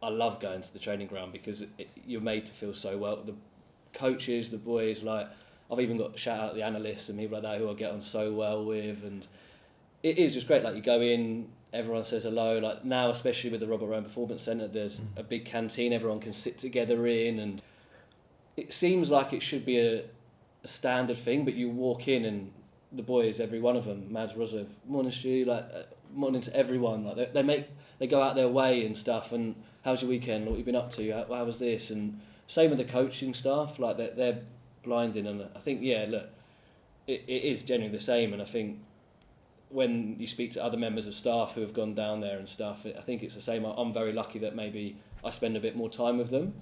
I love going to the training ground because you're made to feel so well. The coaches, the boys, like I've even got shout out the analysts and people like that who I get on so well with, and it is just great. Like you go in, everyone says hello. Like now, especially with the Robert Rowan Performance Centre, there's a big canteen everyone can sit together in, and it seems like it should be a standard thing. But you walk in and the boys, every one of them, Mads Rozov, morning Stu, like morning to everyone. Like they go out their way and stuff. And how's your weekend? What have you been up to? How was this? And same with the coaching staff. Like they're blinding, and I think look, it is genuinely the same. And I think when you speak to other members of staff who have gone down there and stuff, I think it's the same. I'm very lucky that maybe I spend a bit more time with them,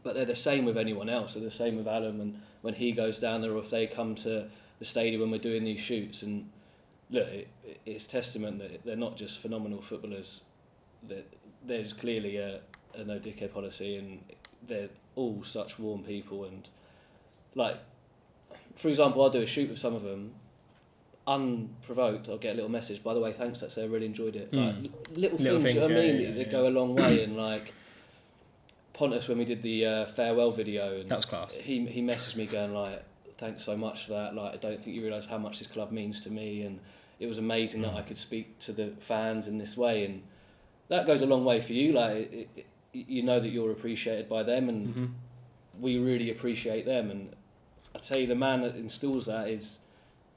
but they're the same with anyone else. They're the same with Alan when he goes down there, or if they come to the stadium when we're doing these shoots. And look, it's testament that they're not just phenomenal footballers. That there's clearly a no dickhead policy, and they're all such warm people. And like, for example, I'll do a shoot with some of them. Unprovoked, I'll get a little message. By the way, thanks. I really enjoyed it. Like little things, you know what I mean? That go a long way. And like Pontus, when we did the farewell video, and that was class. He messaged me going like, "Thanks so much for that. Like, I don't think you realise how much this club means to me, and it was amazing that I could speak to the fans in this way." And that goes a long way for you. Like, you know that you're appreciated by them, and we really appreciate them. And I tell you, the man that instills that is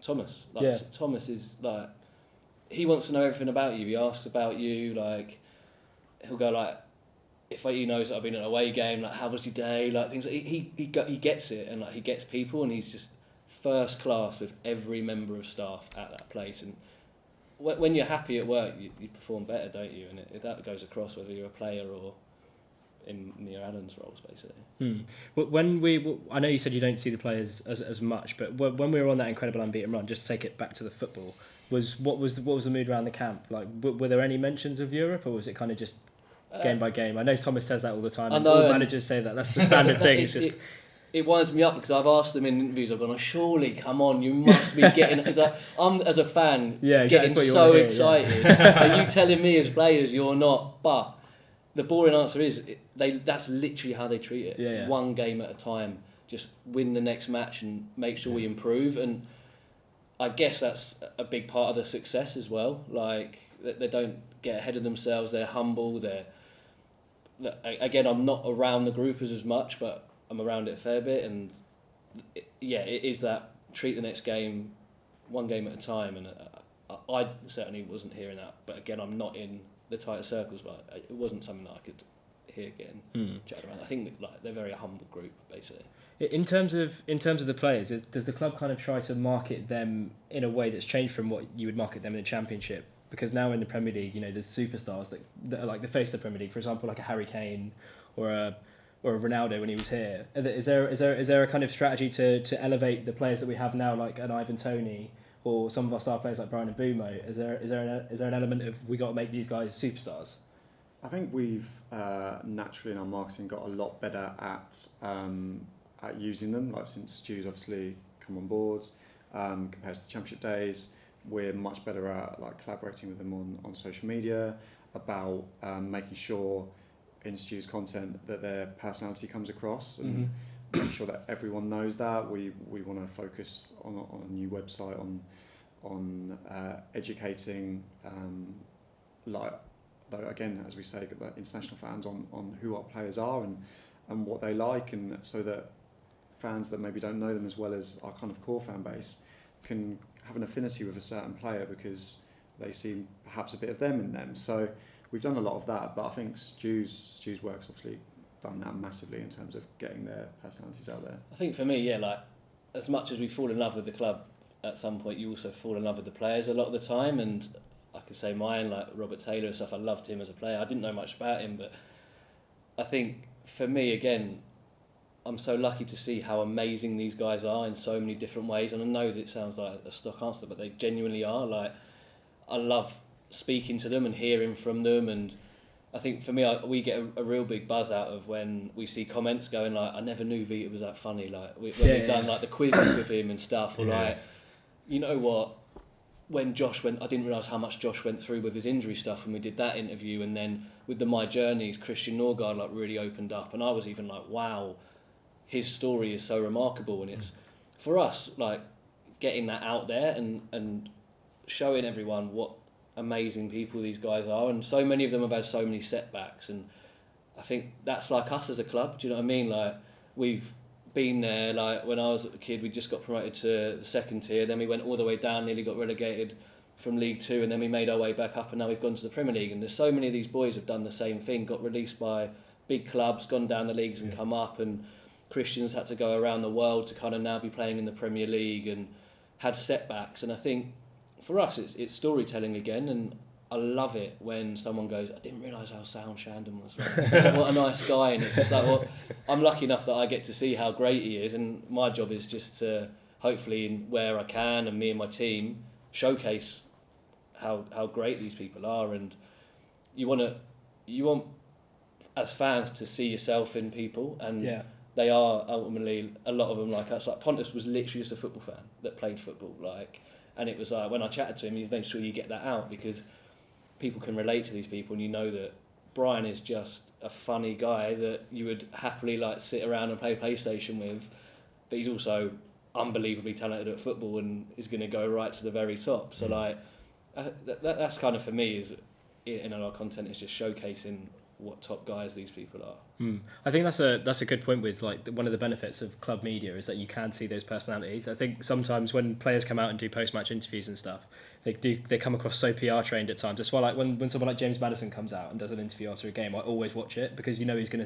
Thomas. Like, Thomas is like, he wants to know everything about you. He asks about you. Like, he'll go like, if he knows that I've been at an away game, like, how was your day? Like things. He gets it, and like he gets people, and he's just first class with every member of staff at that place. And when you're happy at work, you perform better, don't you? And that goes across whether you're a player or in Mia Allen's roles, basically. When I know you said you don't see the players as much, but when we were on that incredible unbeaten run, just to take it back to the football, what was the mood around the camp? Like, were there any mentions of Europe, or was it kind of just game by game? I know Thomas says that all the time. All managers say that. That's the standard thing. It's just. It winds me up because I've asked them in interviews. I've gone, surely, come on, you must be getting. Because I'm as a fan getting so excited. Are you telling me as players you're not? But the boring answer is that's literally how they treat it. Yeah. One game at a time. Just win the next match and make sure we improve. And I guess that's a big part of the success as well. Like, they don't get ahead of themselves. They're humble. Again, I'm not around the groupers as much, but I'm around it a fair bit, and it is that treat the next game one game at a time, and I certainly wasn't hearing that. But again, I'm not in the tighter circles, but it wasn't something that I could hear getting chatted around. I think like they're a very humble group, basically. In terms of the players, does the club kind of try to market them in a way that's changed from what you would market them in the Championship? Because now in the Premier League, you know, there's superstars that are like the face of the Premier League. For example, like a Harry Kane or a Ronaldo when he was here. Is there a kind of strategy to elevate the players that we have now, like an Ivan Toney or some of our star players like Brian and Bumo? Is there an element of we got to make these guys superstars? I think we've naturally in our marketing got a lot better at using them. Like since Stu's obviously come on board, compared to the Championship days, we're much better at like collaborating with them on social media about making sure in Stu's content that their personality comes across and make sure that everyone knows that. We want to focus on a new website on educating though again, as we say, the international fans on who our players are and what they like, and so that fans that maybe don't know them as well as our kind of core fan base can have an affinity with a certain player because they see perhaps a bit of them in them. So we've done a lot of that, but I think Stu's work's obviously done that massively in terms of getting their personalities out there. I think for me, like as much as we fall in love with the club, at some point you also fall in love with the players a lot of the time, and I could say mine, like Robert Taylor and stuff, I loved him as a player. I didn't know much about him, but I think for me, again, I'm so lucky to see how amazing these guys are in so many different ways. And I know that it sounds like a stock answer, but they genuinely are. Like, I love speaking to them and hearing from them. And I think for me, we get a real big buzz out of when we see comments going like, I never knew Vita was that funny. Like, we've done like the quizzes with him and stuff. Or like, you know what? When Josh went, I didn't realise how much Josh went through with his injury stuff when we did that interview. And then with the My Journeys, Christian Norgard like really opened up. And I was even like, wow, his story is so remarkable. And it's, for us, like, getting that out there and showing everyone what amazing people these guys are. And so many of them have had so many setbacks. And I think that's like us as a club. Do you know what I mean? Like, we've been there, like when I was a kid, we just got promoted to the second tier, then we went all the way down, nearly got relegated from League Two, and then we made our way back up, and now we've gone to the Premier League. And there's so many of these boys have done the same thing, got released by big clubs, gone down the leagues and come up, and Christian's had to go around the world to kind of now be playing in the Premier League and had setbacks. And I think for us it's storytelling again, and I love it when someone goes, I didn't realise how sound Shandon was. Like, what a nice guy. And it's just like, well, I'm lucky enough that I get to see how great he is, and my job is just to, hopefully, where I can, and me and my team, showcase how great these people are. And you want as fans to see yourself in people, and they are ultimately, a lot of them like us. Like Pontus was literally just a football fan that played football, like, and it was like when I chatted to him, he made sure you get that out because people can relate to these people, and you know that Brian is just a funny guy that you would happily like sit around and play PlayStation with, but he's also unbelievably talented at football and is going to go right to the very top. So like that's kind of, for me, is in our content, is just showcasing what top guys these people are. I think that's a good point. With like one of the benefits of club media is that you can see those personalities. I think sometimes when players come out and do post-match interviews and stuff, they come across so PR trained at times. That's why like when someone like James Maddison comes out and does an interview after a game, I always watch it because you know he's gonna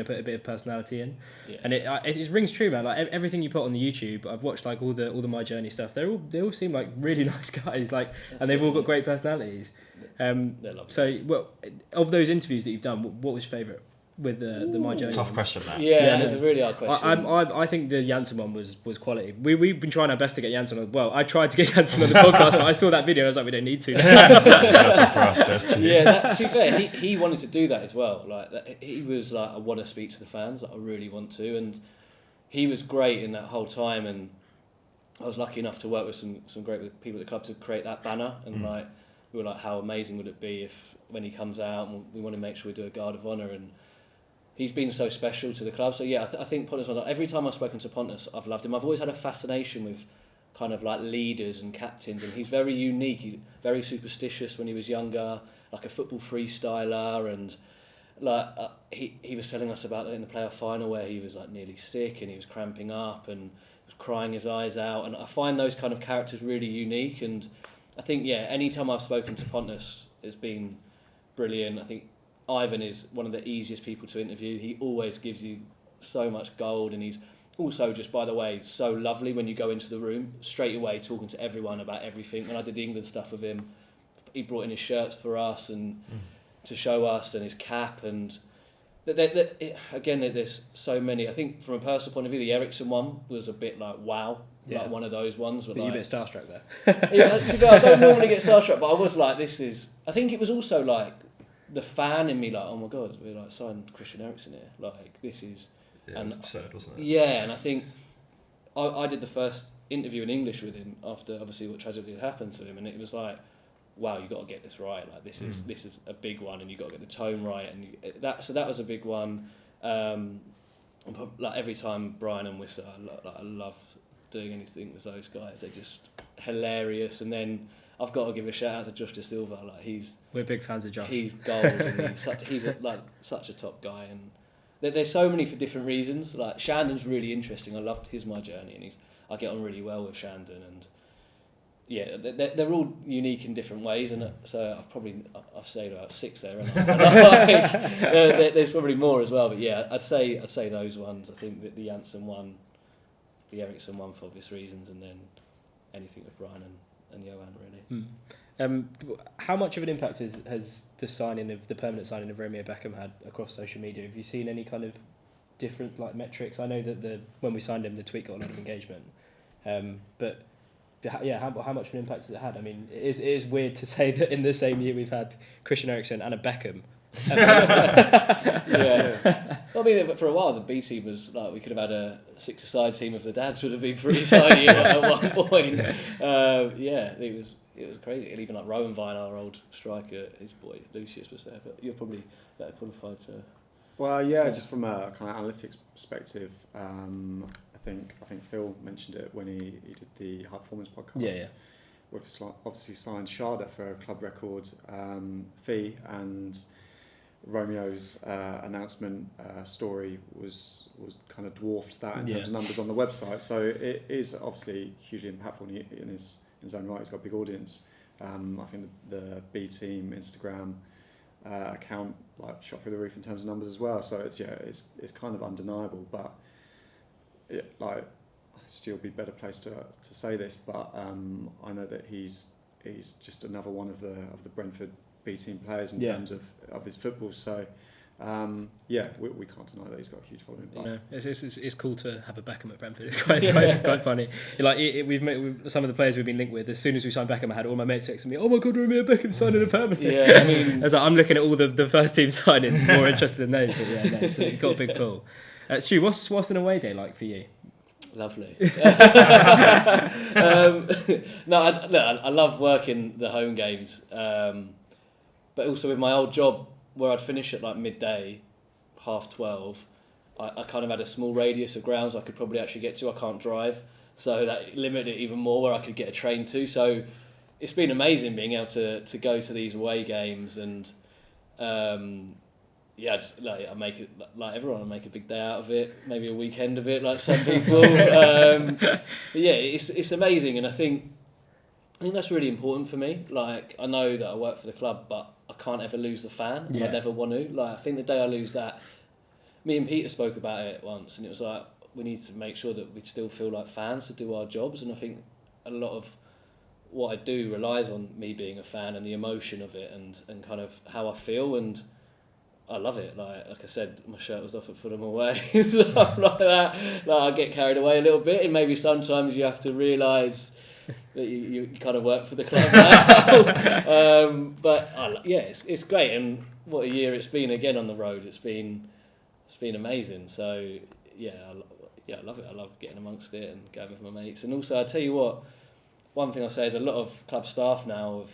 put a bit of personality in, and it rings true, man. Like everything you put on the YouTube, I've watched like all the My Journey stuff. They all seem like really nice guys, like, and they've all got great personalities. So, well, of those interviews that you've done, what was your favourite with the My Journey? Tough question, that. Yeah, that's a really hard question. I think the Janssen one was quality. We've been trying our best to get Janssen on. Well, I tried to get Janssen on the podcast, but I saw that video and I was like, we don't need to. That's it for us. There's two. Yeah, to be fair, he wanted to do that as well. Like he was like, I want to speak to the fans. Like, I really want to, and he was great in that whole time. And I was lucky enough to work with some great people at the club to create that banner. And like, we were like, how amazing would it be if when he comes out, and we want to make sure we do a guard of honour. And he's been so special to the club. So yeah, I think Pontus, every time I've spoken to Pontus, I've loved him. I've always had a fascination with kind of like leaders and captains, and he's very unique. He's very superstitious when he was younger, like a football freestyler, and like he was telling us about it in the playoff final where he was like nearly sick and he was cramping up and was crying his eyes out, and I find those kind of characters really unique. And I think anytime I've spoken to Pontus, it's been brilliant. I think Ivan is one of the easiest people to interview. He always gives you so much gold, and he's also, just by the way, so lovely when you go into the room, straight away talking to everyone about everything. When I did the England stuff with him, he brought in his shirts for us and to show us, and his cap, and again, there's so many. I think from a personal point of view, the Ericsson one was a bit like wow, like one of those ones. But Were you like, a bit starstruck there? I don't normally get starstruck, but I was like, this is. I think it was also like the fan in me, like, oh my god, we like signed Christian Eriksen here, like this is. Yeah, it was absurd, wasn't it? Yeah, and I think I did the first interview in English with him after obviously what tragedy had happened to him, and it was like, wow, you got to get this right. Like this is a big one, and you got to get the tone right, and that was a big one. Like every time Brian and Wissa, I love doing anything with those guys. They're just hilarious. And then I've got to give a shout out to Josh De Silva. Like we're big fans of Josh. He's gold, and he's such a top guy, and there's so many for different reasons. Like Shandon's really interesting. I loved his My Journey, and I get on really well with Shandon, and yeah, they're all unique in different ways, and so I've said about 6 there, and there's probably more as well. But yeah, I'd say those ones. I think that the Janssen one, the Ericsson one for obvious reasons, and then anything with Brian and Johan really. How much of an impact has the permanent signing of Romeo Beckham had across social media? Have you seen any kind of different like metrics? I know that when we signed him, the tweet got a lot of engagement, but yeah, how much of an impact has it had? I mean, it is weird to say that in the same year we've had Christian Eriksen and a Beckham. Yeah. Well, I mean, for a while the B team was like we could have had a 6-a-side team if the dads would have been pretty tiny at one point. Yeah, it was crazy. And even like Rowan Vine, our old striker, his boy Lucius was there. But you're probably better qualified to. Well, yeah, just from a kind of analytics perspective, I think Phil mentioned it when he did the High Performance podcast. Yeah. We've obviously signed Sharda for a club record fee, and Romeo's announcement story was kind of dwarfed that in terms of numbers on the website. So it is obviously hugely impactful in his own right. He's got a big audience. I think the B team Instagram account like shot through the roof in terms of numbers as well. So it's kind of undeniable. But Stu will be better placed to say this, but I know that he's just another one of the Brentford B team players in terms of his football. So we can't deny that he's got a huge following. Yeah, it's cool to have a Beckham at Brentford. It's quite funny. Like we've some of the players we've been linked with. As soon as we signed Beckham, I had all my mates texting me, "Oh my God, Romeo Beckham signing a permanent." Yeah, I mean, I was like, I'm looking at all the first team signings, more interested in those. But yeah, no, it's got a big pull. Stu, what's an away day like for you? Lovely. I love working the home games, but also with my old job where I'd finish at like midday, 12:30, I kind of had a small radius of grounds I could probably actually get to. I can't drive, so that limited it even more where I could get a train to. So it's been amazing being able to go to these away games, and just I make it like everyone. I make a big day out of it, maybe a weekend of it, like some people. But yeah, it's amazing, and I think that's really important for me. Like I know that I work for the club, but I can't ever lose the fan, and I never want to. Like I think the day I lose that, me and Peter spoke about it once, and it was like we need to make sure that we still feel like fans to do our jobs, and I think a lot of what I do relies on me being a fan and the emotion of it, and kind of how I feel, and I love it. Like I said, my shirt was off at Fulham away, stuff like that. Like I get carried away a little bit, and maybe sometimes you have to realise that you kind of work for the club now. But it's great, and what a year it's been again on the road. It's been amazing. So I love it. I love getting amongst it and going with my mates. And also, I tell you what, one thing I'll say is a lot of club staff now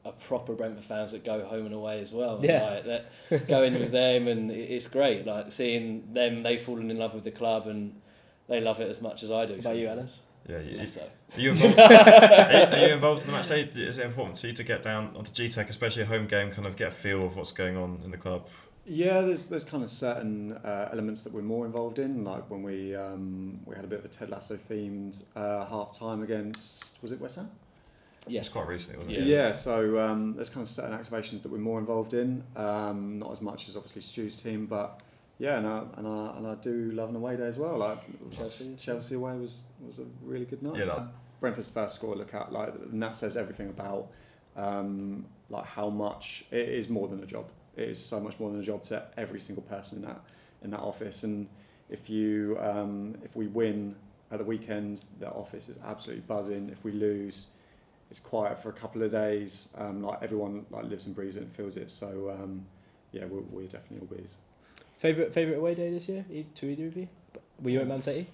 are proper Brentford fans that go home and away as well. Yeah, that go in with them, and it's great. Like seeing them, they've fallen in love with the club and they love it as much as I do. What about you, Alice? Yeah, So. Are you involved? Are you involved in the match day? Is it important for you to get down onto GTEC, especially a home game, kind of get a feel of what's going on in the club? Yeah, there's kind of certain elements that we're more involved in, like when we had a bit of a Ted Lasso themed half time against, was it West Ham? Yeah. It's quite recently, wasn't it? Yeah, so there's kind of certain activations that we're more involved in, not as much as obviously Stu's team, but yeah, and I do love an away day as well. Like Chelsea away was a really good night. Yeah, Brentford's first score look at, like, and that says everything about like how much it is more than a job. It is so much more than a job to every single person in that office. And if we win at the weekend, the office is absolutely buzzing. If we lose, it's quiet for a couple of days. Like everyone like lives and breathes it and feels it. So yeah, we're definitely all bees. Favourite away day this year to either of you? Were you at Man City?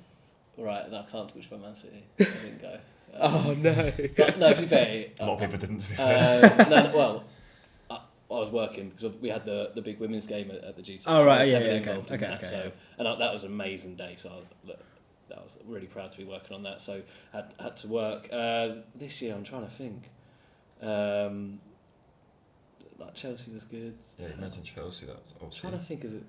Right, and I can't talk about Man City. I didn't go. Oh no! But, no, to be fair, a lot of people didn't. To be fair. well, I was working because we had the big women's game at the GT. Oh right, I was yeah, heavily okay, involved in okay, that, okay. So, and that was an amazing day. So I was really proud to be working on that. So had to work. This year, I'm trying to think. Like Chelsea was good. Yeah, you mentioned Chelsea. That I'm obviously. trying to think of it.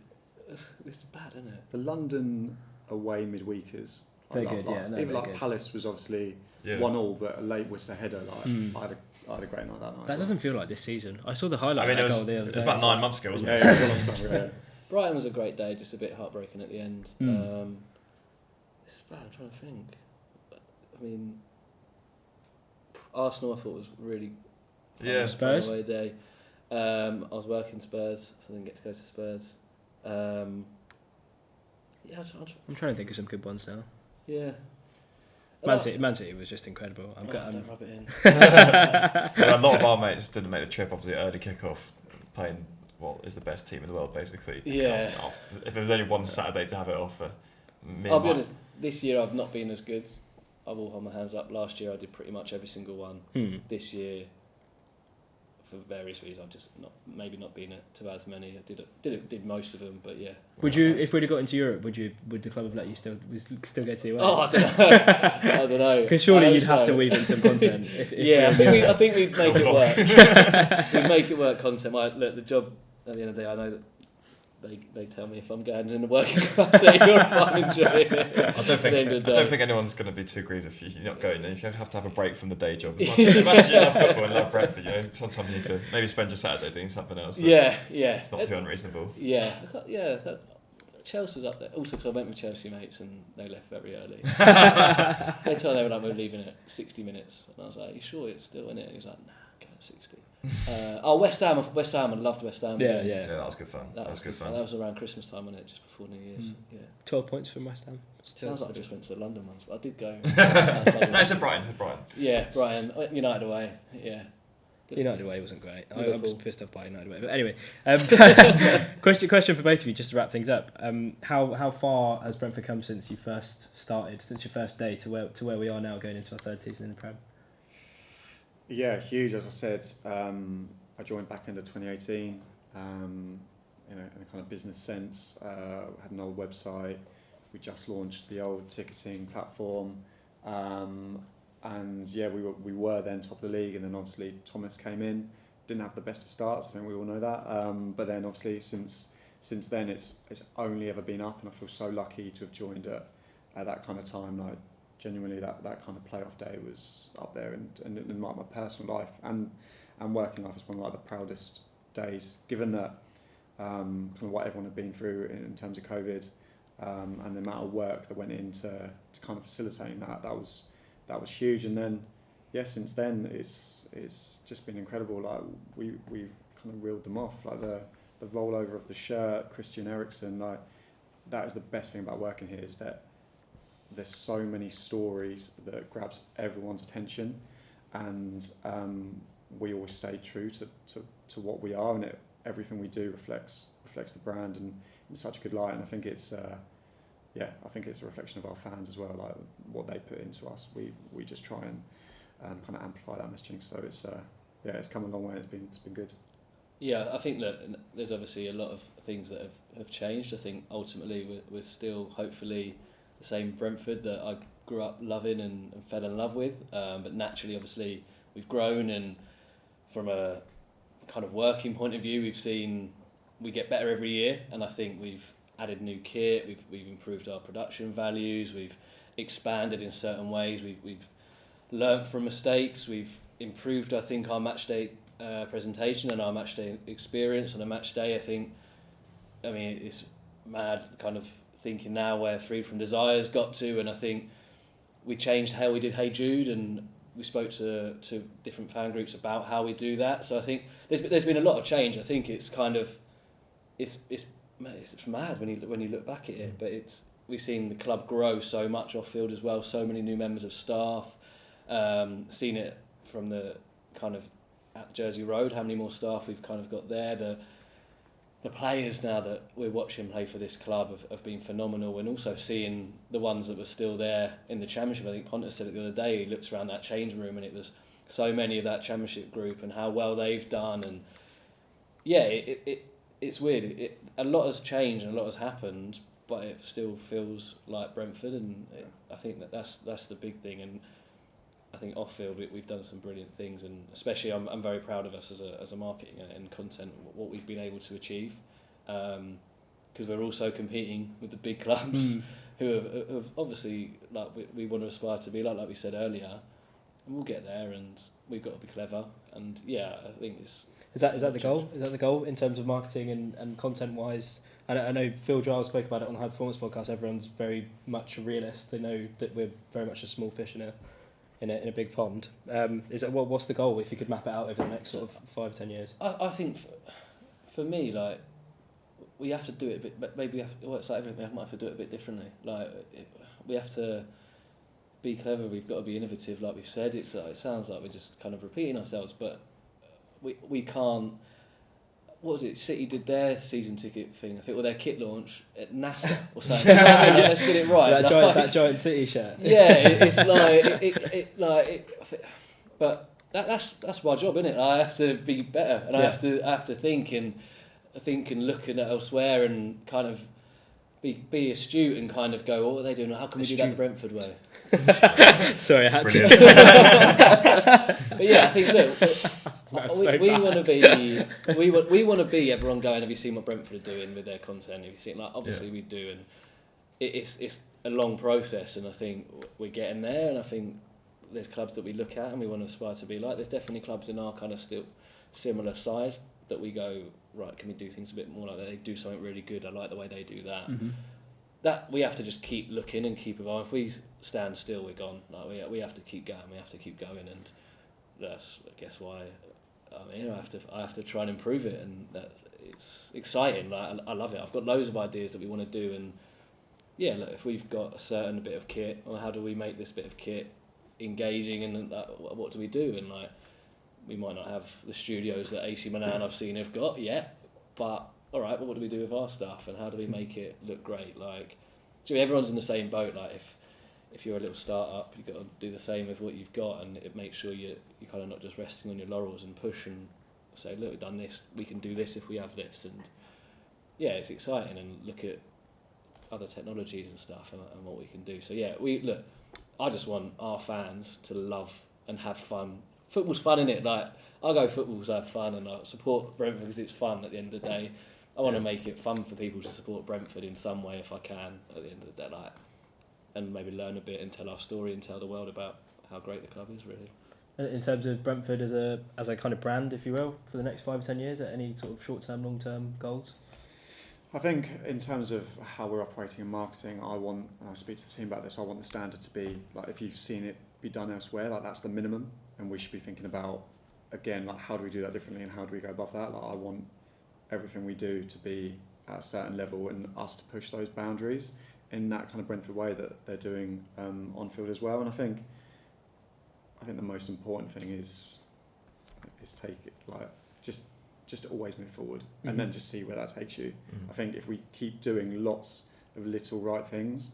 It's bad, isn't it? The London away midweekers, They're good, like, yeah, no, even they're like good. Palace was obviously Yeah. 1-1, but a late Worcester header. Like Mm. I had a great night that night. That doesn't feel like this season. I saw the highlight. I mean, it of that was, goal the other it was day. about 9 months ago, wasn't Yeah, it? it was a long time ago. Brighton was a great day, just a bit heartbreaking at the end. It's bad. I'm trying to think. I mean, Arsenal I thought was really fun, Yeah. Spurs? away day. I was working Spurs, so I didn't get to go to Spurs. Yeah, I'm trying to think of some good ones now. yeah. Man City was just incredible. Don't rub it in. A lot of our mates didn't make the trip off the early kick-off, playing what is the best team in the world, basically. to Yeah. kick off. If there was only one Saturday to have it off for me, I'll and be my- honest. This year I've not been as good. I will hold my hands up. Last year I did pretty much every single one. This year, for various reasons, I've just maybe not been to as many. I did most of them, but yeah. Would you, if we'd have got into Europe, would the club have let you still go to the away? Oh, I don't know. I don't know. Because surely I you'd hope have to so. weave in some content. If Yeah, I think we'd make it work. We'd make it work. Content. Look, the job at the end of the day, I know that they tell me if I'm going in the working class, you're fine, enjoying it. I don't think anyone's going to be too greedy if you're not going. You have to have a break from the day job. As much as you love football and love Brentford, sometimes you need to maybe spend your Saturday doing something else. So Yeah. it's not too unreasonable. Yeah. Chelsea's up there. Also, because I went with Chelsea mates and they left very early. They told everyone we were leaving at 60 minutes, and I was like, "You sure it's still in it?" And he was like, "Nah, go at 60." West Ham. I loved West Ham. Yeah. Yeah, that was good fun. That was good fun. That was around Christmas time, wasn't it? Just before New Year's. Yeah. 12 points from West Ham. Sounds like I just went to the London ones, but I did go. No, it's at Brighton. Yeah, Brighton. United away. Yeah. Good. United away wasn't great. I was Liverpool. pissed off by United away. But anyway, question for both of you, just to wrap things up. How far has Brentford come since you first started, since your first day to where we are now, going into our third season in the Prem? Yeah, huge. As I said, I joined back into 2018. In a kind of business sense, had an old website. We just launched the old ticketing platform, and yeah, we were then top of the league. And then obviously Thomas came in, didn't have the best of starts. I think we all know that. But then obviously since then it's only ever been up, and I feel so lucky to have joined at that kind of time. Like genuinely, that kind of playoff day was up there, and in my personal life and working life is one of like the proudest days, given that kind of what everyone had been through in terms of COVID, and the amount of work that went into kind of facilitating that was huge. And then yeah, since then it's just been incredible. Like we kind of reeled them off, like the rollover of the shirt, Christian Eriksen. Like that is the best thing about working here, is that there's so many stories that grabs everyone's attention, and we always stay true to what we are, and everything we do reflects the brand and in such a good light. And I think it's I think it's a reflection of our fans as well, like what they put into us. We just try and kind of amplify that messaging. So it's come a long way. It's been good. Yeah, I think that there's obviously a lot of things that have changed. I think ultimately we're still hopefully the same Brentford that I grew up loving and fell in love with. But naturally, obviously, we've grown, and from a kind of working point of view, we've seen we get better every year, and I think we've added new kit, we've improved our production values, we've expanded in certain ways, we've learnt from mistakes, we've improved, I think, our match day presentation and our match day experience on a match day. I mean, it's mad kind of thinking now where Freed from Desire's got to, and I think we changed how we did Hey Jude, and we spoke to different fan groups about how we do that. So I think there's been a lot of change. I think it's kind of it's mad when you look back at it, but we've seen the club grow so much off field as well. So many new members of staff. Seen it from the kind of at Jersey Road, how many more staff we've kind of got there. The players now that we're watching play for this club have been phenomenal, and also seeing the ones that were still there in the Championship. I think Pontus said it the other day, he looks around that change room and it was so many of that Championship group and how well they've done, and yeah, it's weird. A lot has changed and a lot has happened, but it still feels like Brentford, and I think that's the big thing. And I think off field we've done some brilliant things, and especially I'm very proud of us as a marketing and content, what we've been able to achieve, because we're also competing with the big clubs who have obviously, like we want to aspire to be like we said earlier, and we'll get there, and we've got to be clever, and yeah, I think it's. Is that the goal? Is that the goal in terms of marketing and content wise? I know Phil Giles spoke about it on the High Performance podcast. Everyone's very much a realist. They know that we're very much a small fish in a big pond. What's the goal if you could map it out over the next sort of 5-10 years? I think for me, like, we have to do it a bit, but maybe it's like everything, we might have to do it a bit differently. Like, we have to be clever, we've got to be innovative, like we've said. It sounds like we're just kind of repeating ourselves, but we can't. What was it? City did their season ticket thing, I think, or their kit launch at NASA or something. Let's get it right. That giant City shirt. Yeah, but that's my job, isn't it? I have to be better, and I have to think and look at elsewhere and kind of be astute and kind of go, what are they doing? How can we do that the Brentford way? Sorry, I had Brilliant. to. But yeah, I think we want to be everyone going, have you seen what Brentford are doing with their content? Have you seen, like, obviously we do, and it's a long process, and I think we're getting there, and I think there's clubs that we look at and we want to aspire to be like. There's definitely clubs in our kind of still similar size that we go, right, can we do things a bit more like that? They do something really good, I like the way they do that. Mm-hmm. That we have to just keep looking and keep evolving. If we stand still, we're gone. Like we have to keep going. We have to keep going, and that's, I guess, why. I mean, I have to try and improve it, and it's exciting. Like, I love it. I've got loads of ideas that we want to do, and yeah, look, if we've got a certain bit of kit, well, how do we make this bit of kit engaging, and what do we do? And like, we might not have the studios that AC Milan I've seen have got yet, but all right, well, what do we do with our stuff, and how do we make it look great? Like, so everyone's in the same boat. Like, if you're a little start-up, you've got to do the same with what you've got, and it makes sure you're kind of not just resting on your laurels, and push and say, look, we've done this, we can do this if we have this. And yeah, it's exciting, and look at other technologies and stuff, and what we can do. So yeah, I just want our fans to love and have fun. Football's fun, innit? Like, I go football because I have fun, and I support Brentford because it's fun at the end of the day. I want to make it fun for people to support Brentford in some way if I can at the end of the day, like, and maybe learn a bit and tell our story and tell the world about how great the club is, really. In terms of Brentford as a kind of brand, if you will, for the next 5 or 10 years, any sort of short-term, long-term goals? I think in terms of how we're operating in marketing, and I speak to the team about this, I want the standard to be, like, if you've seen it be done elsewhere, like, that's the minimum, and we should be thinking about, again, like, how do we do that differently and how do we go above that? Like, I want everything we do to be at a certain level, and us to push those boundaries in that kind of Brentford way that they're doing on field as well. And I think the most important thing is take it, like, just always move forward, mm-hmm. and then just see where that takes you. Mm-hmm. I think if we keep doing lots of little right things,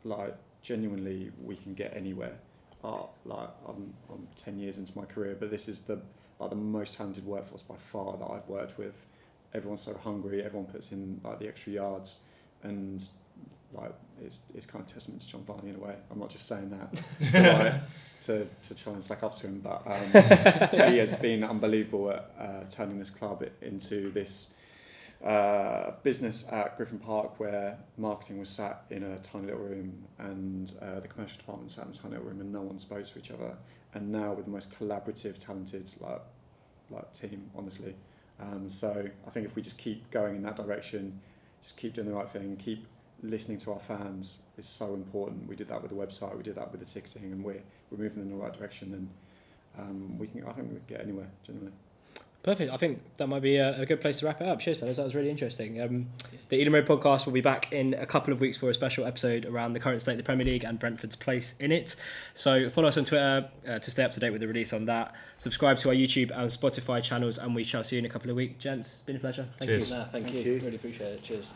like, genuinely we can get anywhere. Like, I'm 10 years into my career, but this is the most talented workforce by far that I've worked with. Everyone's so hungry, everyone puts in, like, the extra yards, and, like, it's kind of testament to John Varney in a way. I'm not just saying that to try and slack up to him, but he has been unbelievable at turning this club into this business at Griffin Park where marketing was sat in a tiny little room and the commercial department sat in a tiny little room and no one spoke to each other. And now with the most collaborative, talented like team, honestly. So I think if we just keep going in that direction, just keep doing the right thing, keep listening to our fans is so important. We did that with the website, we did that with the ticketing, and we're moving in the right direction. And I think we can get anywhere, genuinely. Perfect. I think that might be a good place to wrap it up. Cheers, fellas. That was really interesting. The Eden Road podcast will be back in a couple of weeks for a special episode around the current state of the Premier League and Brentford's place in it. So follow us on Twitter to stay up to date with the release on that. Subscribe to our YouTube and Spotify channels, and we shall see you in a couple of weeks. Gents, it's been a pleasure. Thank Cheers. you. Thank Thank you. you. Really appreciate it. Cheers.